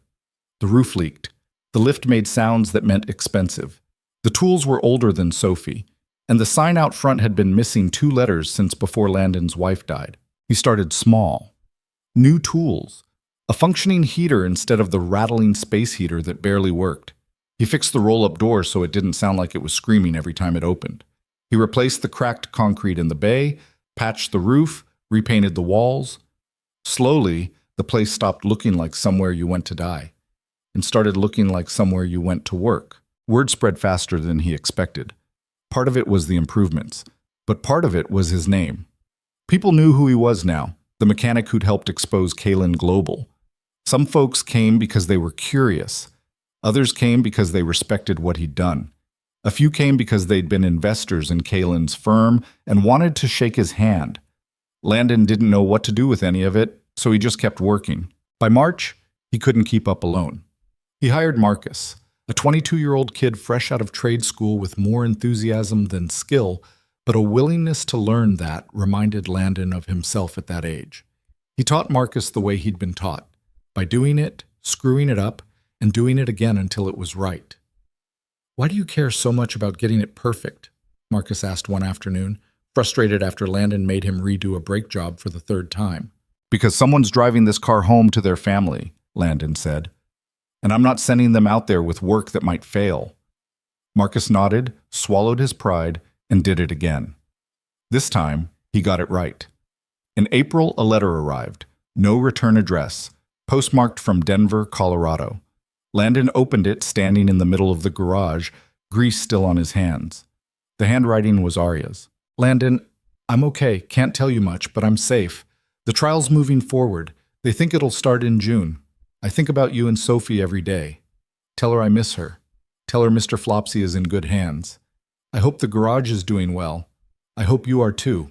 The roof leaked. The lift made sounds that meant expensive. The tools were older than Sophie, and the sign out front had been missing 2 letters since before Landon's wife died. He started small. New tools. A functioning heater instead of the rattling space heater that barely worked. He fixed the roll-up door so it didn't sound like it was screaming every time it opened. He replaced the cracked concrete in the bay, patched the roof, repainted the walls. Slowly, the place stopped looking like somewhere you went to die and started looking like somewhere you went to work. Word spread faster than he expected. Part of it was the improvements, but part of it was his name. People knew who he was now, the mechanic who'd helped expose Kalin Global. Some folks came because they were curious. Others came because they respected what he'd done. A few came because they'd been investors in Kalin's firm and wanted to shake his hand. Landon didn't know what to do with any of it, so he just kept working. By March, he couldn't keep up alone. He hired Marcus, a 22-year-old kid fresh out of trade school with more enthusiasm than skill, but a willingness to learn that reminded Landon of himself at that age. He taught Marcus the way he'd been taught, by doing it, screwing it up, and doing it again until it was right. "Why do you care so much about getting it perfect?" Marcus asked one afternoon, frustrated after Landon made him redo a brake job for the third time. "Because someone's driving this car home to their family," Landon said. "And I'm not sending them out there with work that might fail." Marcus nodded, swallowed his pride, and did it again. This time, he got it right. In April, a letter arrived. No return address, postmarked from Denver, Colorado. Landon opened it standing in the middle of the garage, grease still on his hands. The handwriting was Arya's. "Landon, I'm okay, can't tell you much, but I'm safe. The trial's moving forward. They think it'll start in June. I think about you and Sophie every day. Tell her I miss her. Tell her Mr. Flopsy is in good hands. I hope the garage is doing well. I hope you are too.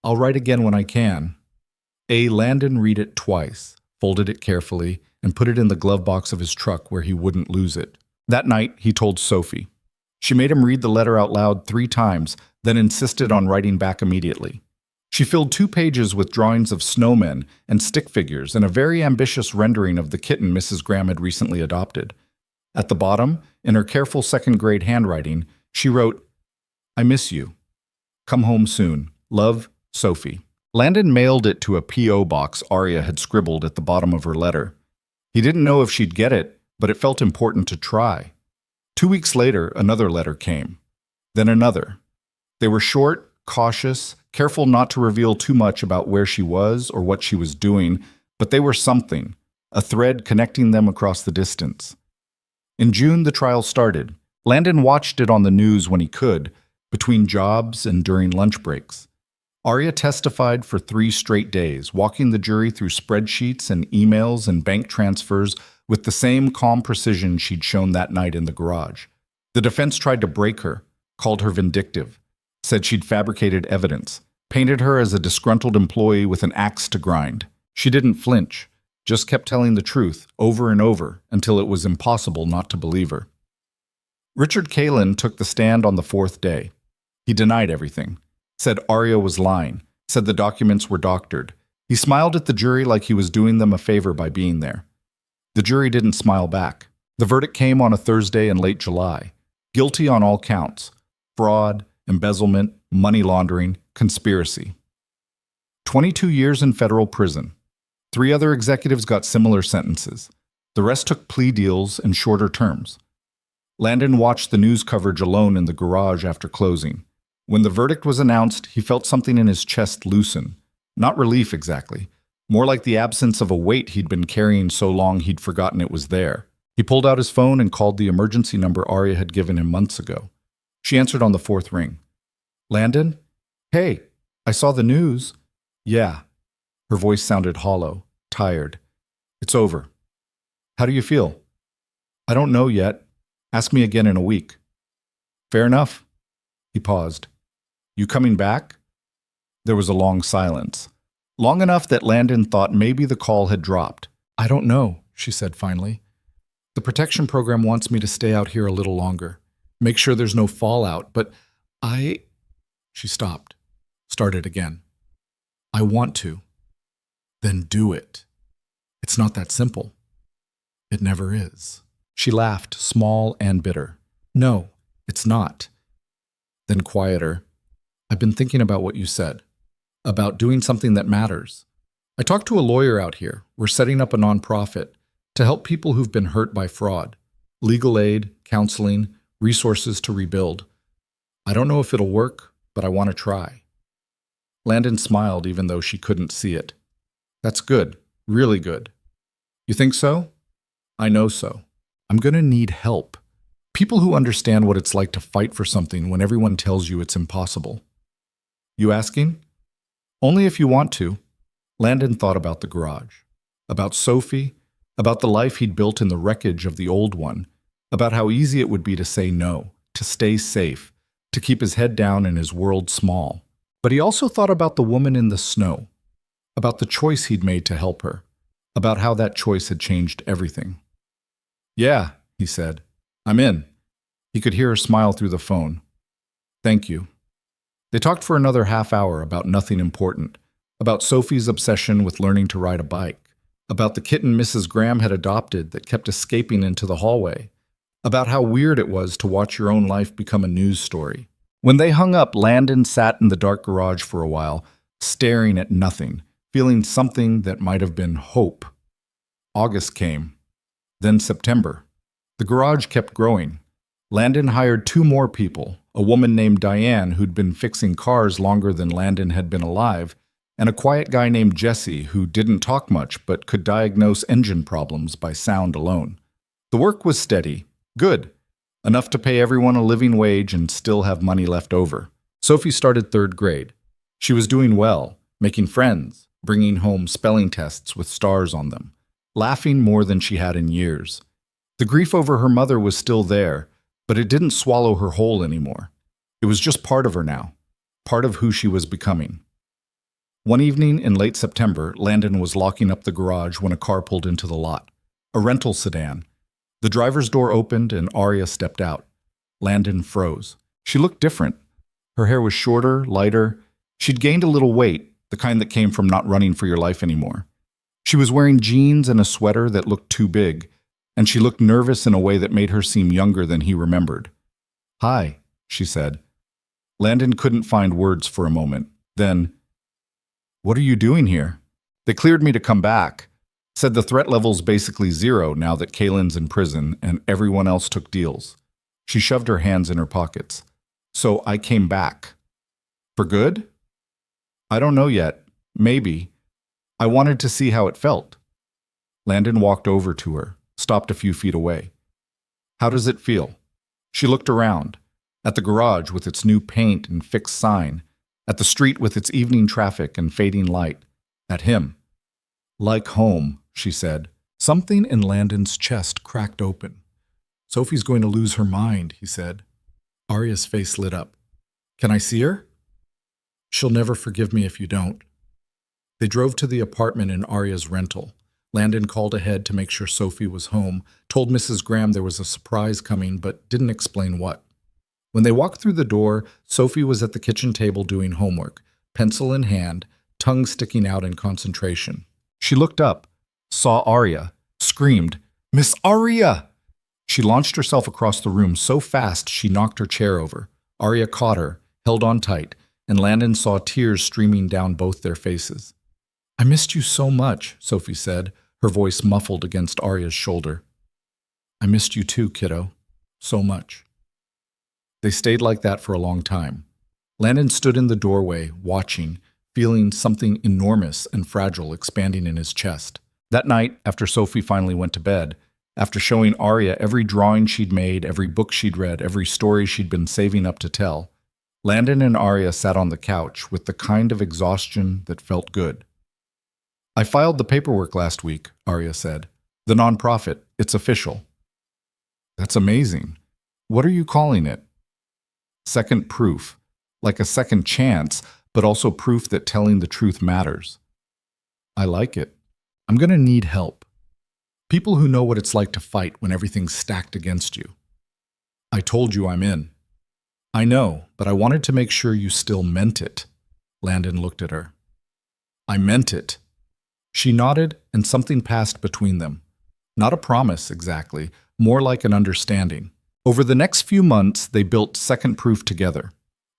I'll write again when I can." Landon read it twice, folded it carefully, and put it in the glove box of his truck where he wouldn't lose it. That night, he told Sophie. She made him read the letter out loud 3 times, then insisted on writing back immediately. She filled 2 pages with drawings of snowmen and stick figures and a very ambitious rendering of the kitten Mrs. Graham had recently adopted. At the bottom, in her careful second-grade handwriting, she wrote, "I miss you. Come home soon. Love, Sophie." Landon mailed it to a P.O. box Arya had scribbled at the bottom of her letter. He didn't know if she'd get it, but it felt important to try. 2 weeks later, another letter came. Then another. They were short, cautious, careful not to reveal too much about where she was or what she was doing, but they were something, a thread connecting them across the distance. In June, the trial started. Landon watched it on the news when he could, between jobs and during lunch breaks. Arya testified for 3 straight days, walking the jury through spreadsheets and emails and bank transfers with the same calm precision she'd shown that night in the garage. The defense tried to break her, called her vindictive, said she'd fabricated evidence, painted her as a disgruntled employee with an axe to grind. She didn't flinch, just kept telling the truth over and over until it was impossible not to believe her. Richard Kalin took the stand on the 4th day. He denied everything, said Arya was lying, said the documents were doctored. He smiled at the jury like he was doing them a favor by being there. The jury didn't smile back. The verdict came on a Thursday in late July. Guilty on all counts: fraud, embezzlement, money laundering, conspiracy. 22 years in federal prison. 3 other executives got similar sentences. The rest took plea deals and shorter terms. Landon watched the news coverage alone in the garage after closing. When the verdict was announced, he felt something in his chest loosen. Not relief exactly, more like the absence of a weight he'd been carrying so long he'd forgotten it was there. He pulled out his phone and called the emergency number Arya had given him months ago. She answered on the 4th ring. "Landon? Hey, I saw the news." "Yeah." Her voice sounded hollow, tired. "It's over." "How do you feel?" "I don't know yet. Ask me again in a week." "Fair enough." He paused. "You coming back?" There was a long silence. Long enough that Landon thought maybe the call had dropped. "I don't know," she said finally. "The protection program wants me to stay out here a little longer. Make sure there's no fallout, but I..." She stopped, started again. "I want to." "Then do it. It's not that simple." "It never is." She laughed, small and bitter. "No, it's not." Then quieter. "I've been thinking about what you said, about doing something that matters. I talked to a lawyer out here. We're setting up a nonprofit to help people who've been hurt by fraud. Legal aid, counseling, resources to rebuild. I don't know if it'll work, but I want to try." Landon smiled even though she couldn't see it. "That's good, really good." "You think so?" "I know so. I'm going to need help. People who understand what it's like to fight for something when everyone tells you it's impossible." "You asking?" "Only if you want to." Landon thought about the garage, about Sophie, about the life he'd built in the wreckage of the old one, about how easy it would be to say no, to stay safe, to keep his head down and his world small. But he also thought about the woman in the snow, about the choice he'd made to help her, about how that choice had changed everything. "Yeah," he said. "I'm in." He could hear her smile through the phone. "Thank you." They talked for another half hour about nothing important. about Sophie's obsession with learning to ride a bike, about the kitten Mrs. Graham had adopted that kept escaping into the hallway, about how weird it was to watch your own life become a news story. When they hung up, Landon sat in the dark garage for a while, staring at nothing, feeling something that might have been hope. August came, then September. The garage kept growing. Landon hired 2 more people, a woman named Diane who'd been fixing cars longer than Landon had been alive, and a quiet guy named Jesse who didn't talk much but could diagnose engine problems by sound alone. The work was steady, good, enough to pay everyone a living wage and still have money left over. Sophie started 3rd grade. She was doing well, making friends, bringing home spelling tests with stars on them, laughing more than she had in years. The grief over her mother was still there, but it didn't swallow her whole anymore. It was just part of her now, part of who she was becoming. One evening in late September, Landon was locking up the garage when a car pulled into the lot. A rental sedan. The driver's door opened and Arya stepped out. Landon froze. She looked different. Her hair was shorter, lighter. She'd gained a little weight, the kind that came from not running for your life anymore. She was wearing jeans and a sweater that looked too big, and she looked nervous in a way that made her seem younger than he remembered. "Hi," she said. Landon couldn't find words for a moment. Then, "What are you doing here?" "They cleared me to come back. Said the threat level's basically 0 now that Kaylin's in prison and everyone else took deals." She shoved her hands in her pockets. "So I came back. For good?" "I don't know yet. Maybe. I wanted to see how it felt." Landon walked over to her, stopped a few feet away. "How does it feel?" She looked around, at the garage with its new paint and fixed sign, at the street with its evening traffic and fading light, at him. "Like home," she said. Something in Landon's chest cracked open. "Sophie's going to lose her mind," he said. Arya's face lit up. "Can I see her?" "She'll never forgive me if you don't." They drove to the apartment in Arya's rental. Landon called ahead to make sure Sophie was home, told Mrs. Graham there was a surprise coming, but didn't explain what. When they walked through the door, Sophie was at the kitchen table doing homework, pencil in hand, tongue sticking out in concentration. She looked up, saw Arya, screamed, "Miss Arya!" She launched herself across the room so fast she knocked her chair over. Arya caught her, held on tight, and Landon saw tears streaming down both their faces. "I missed you so much," Sophie said, her voice muffled against Arya's shoulder. "I missed you too, kiddo. So much." They stayed like that for a long time. Landon stood in the doorway, watching, feeling something enormous and fragile expanding in his chest. That night, after Sophie finally went to bed, after showing Arya every drawing she'd made, every book she'd read, every story she'd been saving up to tell, Landon and Arya sat on the couch with the kind of exhaustion that felt good. "I filed the paperwork last week," Arya said. "The nonprofit. It's official." "That's amazing. What are you calling it?" "Second proof. Like a second chance, but also proof that telling the truth matters." "I like it. I'm going to need help. People who know what it's like to fight when everything's stacked against you." "I told you I'm in." "I know, but I wanted to make sure you still meant it." Landon looked at her. "I meant it." She nodded, and something passed between them. Not a promise, exactly, more like an understanding. Over the next few months, they built Second Proof together.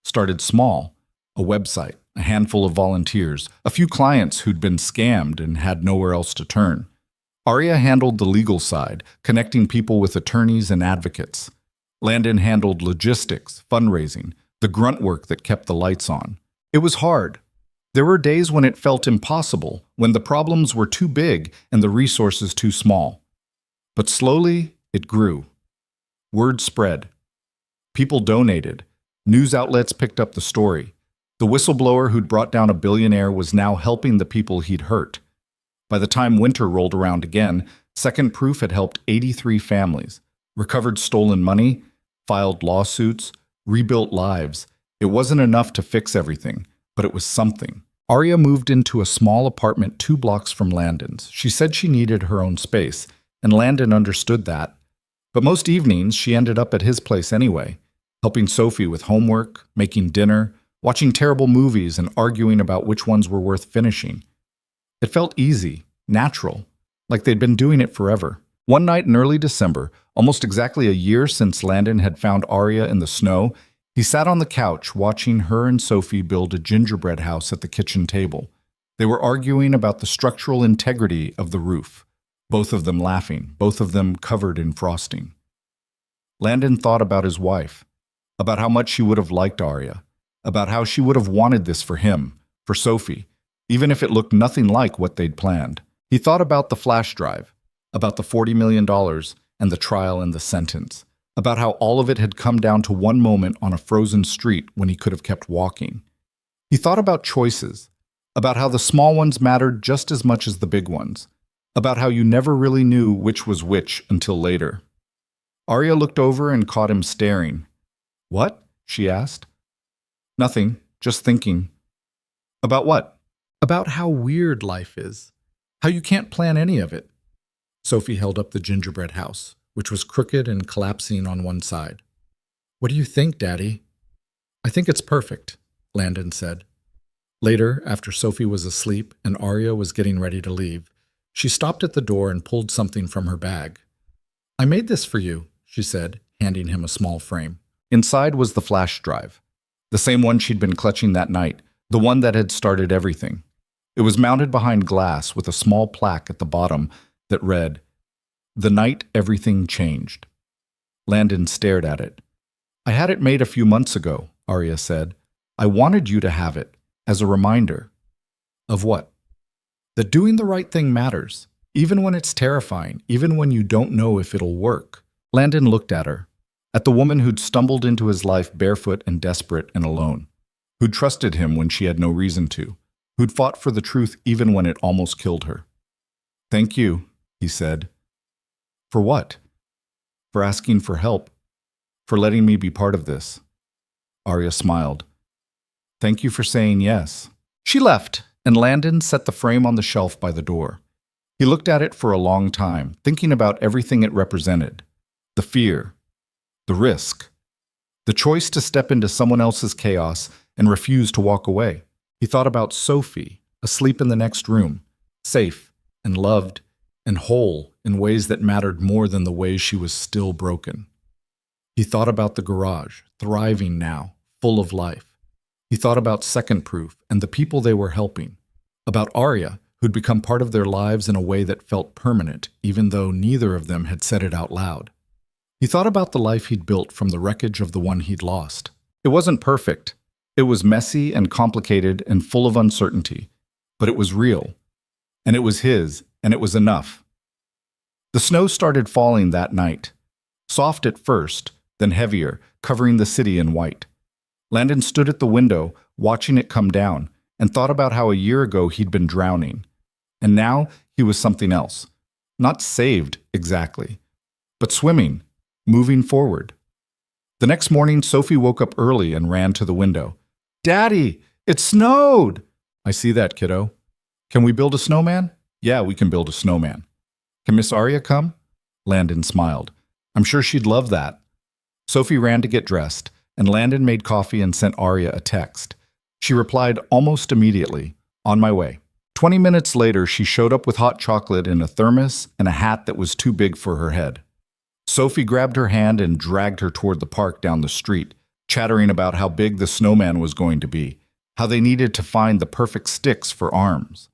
Started small, a website, a handful of volunteers, a few clients who'd been scammed and had nowhere else to turn. Arya handled the legal side, connecting people with attorneys and advocates. Landon handled logistics, fundraising, the grunt work that kept the lights on. It was hard. There were days when it felt impossible, when the problems were too big and the resources too small. But slowly, it grew. Word spread. People donated. News outlets picked up the story. The whistleblower who'd brought down a billionaire was now helping the people he'd hurt. By the time winter rolled around again, Second Proof had helped 83 families, recovered stolen money, filed lawsuits, rebuilt lives. It wasn't enough to fix everything, but it was something. Arya moved into a small apartment 2 blocks from Landon's. She said she needed her own space, and Landon understood that. But most evenings, she ended up at his place anyway, helping Sophie with homework, making dinner, watching terrible movies and arguing about which ones were worth finishing. It felt easy, natural, like they'd been doing it forever. One night in early December, almost exactly a year since Landon had found Arya in the snow, he sat on the couch watching her and Sophie build a gingerbread house at the kitchen table. They were arguing about the structural integrity of the roof, both of them laughing, both of them covered in frosting. Landon thought about his wife, about how much she would have liked Arya, about how she would have wanted this for him, for Sophie, even if it looked nothing like what they'd planned. He thought about the flash drive, about the $40 million and the trial and the sentence, about how all of it had come down to one moment on a frozen street when he could have kept walking. He thought about choices, about how the small ones mattered just as much as the big ones, about how you never really knew which was which until later. Arya looked over and caught him staring. "What?" she asked. "Nothing, just thinking." "About what?" "About how weird life is. How you can't plan any of it." Sophie held up the gingerbread house, which was crooked and collapsing on one side. "What do you think, Daddy?" "I think it's perfect," Landon said. Later, after Sophie was asleep and Arya was getting ready to leave, she stopped at the door and pulled something from her bag. "I made this for you," she said, handing him a small frame. Inside was the flash drive, the same one she'd been clutching that night, the one that had started everything. It was mounted behind glass with a small plaque at the bottom that read, "The night everything changed." Landon stared at it. "I had it made a few months ago," Arya said. "I wanted you to have it, as a reminder." "Of what?" "That doing the right thing matters, even when it's terrifying, even when you don't know if it'll work." Landon looked at her, at the woman who'd stumbled into his life barefoot and desperate and alone, who'd trusted him when she had no reason to, who'd fought for the truth even when it almost killed her. "Thank you," he said. "For what?" "For asking for help, for letting me be part of this." Arya smiled. "Thank you for saying yes." She left, and Landon set the frame on the shelf by the door. He looked at it for a long time, thinking about everything it represented. The fear, the risk, the choice to step into someone else's chaos and refuse to walk away. He thought about Sophie, asleep in the next room, safe and loved and whole in ways that mattered more than the ways she was still broken. He thought about the garage, thriving now, full of life. He thought about Second Proof and the people they were helping, about Arya, who'd become part of their lives in a way that felt permanent, even though neither of them had said it out loud. He thought about the life he'd built from the wreckage of the one he'd lost. It wasn't perfect. It was messy and complicated and full of uncertainty, but it was real. And it was his, and it was enough. The snow started falling that night. Soft at first, then heavier, covering the city in white. Landon stood at the window, watching it come down, and thought about how a year ago he'd been drowning. And now he was something else. Not saved, exactly, but swimming, moving forward. The next morning, Sophie woke up early and ran to the window. "Daddy, it snowed!" "I see that, kiddo. Can we build a snowman?" "Yeah, we can build a snowman." "Can Miss Arya come?" Landon smiled. "I'm sure she'd love that." Sophie ran to get dressed, and Landon made coffee and sent Arya a text. She replied almost immediately, "On my way." 20 minutes later, she showed up with hot chocolate in a thermos and a hat that was too big for her head. Sophie grabbed her hand and dragged her toward the park down the street, chattering about how big the snowman was going to be, how they needed to find the perfect sticks for arms.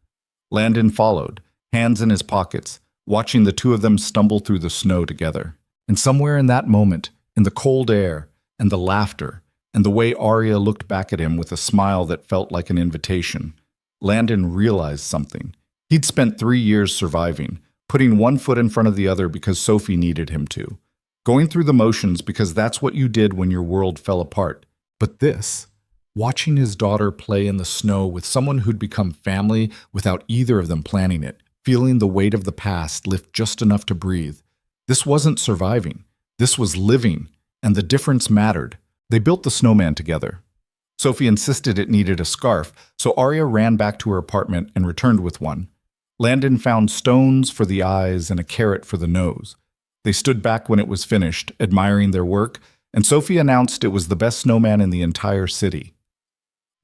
Landon followed, hands in his pockets, watching the two of them stumble through the snow together. And somewhere in that moment, in the cold air, and the laughter, and the way Arya looked back at him with a smile that felt like an invitation, Landon realized something. He'd spent 3 years surviving, putting one foot in front of the other because Sophie needed him to. Going through the motions because that's what you did when your world fell apart. But this, watching his daughter play in the snow with someone who'd become family without either of them planning it, feeling the weight of the past lift just enough to breathe. This wasn't surviving. This was living, and the difference mattered. They built the snowman together. Sophie insisted it needed a scarf, so Arya ran back to her apartment and returned with one. Landon found stones for the eyes and a carrot for the nose. They stood back when it was finished, admiring their work, and Sophie announced it was the best snowman in the entire city.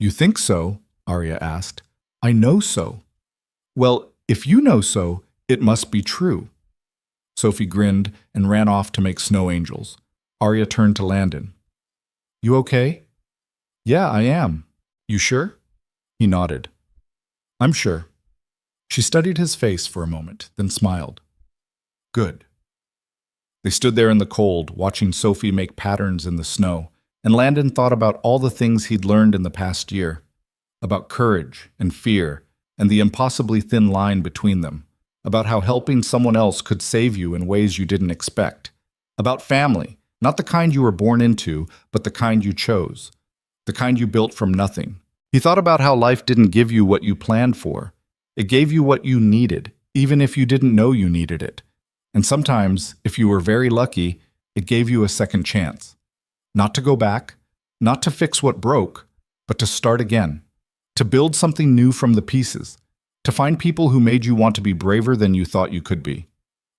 You think so? Arya asked. I know so. Well, if you know so, it must be true. Sophie grinned and ran off to make snow angels. Arya turned to Landon. You okay? Yeah, I am. You sure? He nodded. I'm sure. She studied his face for a moment, then smiled. Good. They stood there in the cold, watching Sophie make patterns in the snow, and Landon thought about all the things he'd learned in the past year. About courage and fear and the impossibly thin line between them. About how helping someone else could save you in ways you didn't expect. About family, not the kind you were born into, but the kind you chose. The kind you built from nothing. He thought about how life didn't give you what you planned for. It gave you what you needed, even if you didn't know you needed it. And sometimes, if you were very lucky, it gave you a second chance. Not to go back, not to fix what broke, but to start again. To build something new from the pieces. To find people who made you want to be braver than you thought you could be.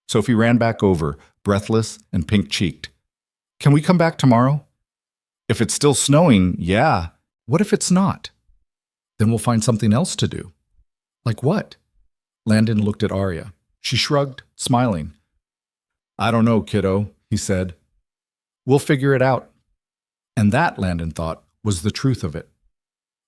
Sophie ran back over, breathless and pink-cheeked. Can we come back tomorrow? If it's still snowing, yeah. What if it's not? Then we'll find something else to do. Like what? Landon looked at Arya. She shrugged, smiling. I don't know, kiddo, he said. We'll figure it out. And that, Landon thought, was the truth of it.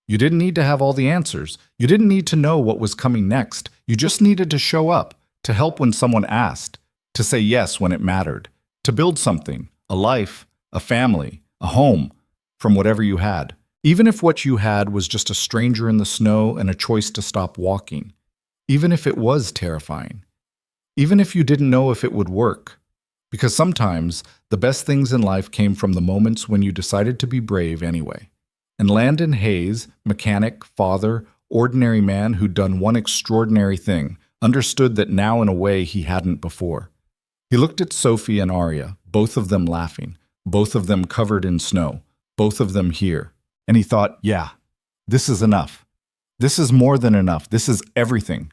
You didn't need to have all the answers. You didn't need to know what was coming next. You just needed to show up, to help when someone asked, to say yes when it mattered, to build something, a life, a family, a home, from whatever you had. Even if what you had was just a stranger in the snow and a choice to stop walking. Even if it was terrifying. Even if you didn't know if it would work. Because sometimes the best things in life came from the moments when you decided to be brave anyway. And Landon Hayes, mechanic, father, ordinary man who'd done one extraordinary thing, understood that now in a way he hadn't before. He looked at Sophie and Arya, both of them laughing, both of them covered in snow, both of them here. And he thought, yeah, this is enough. This is more than enough. This is everything.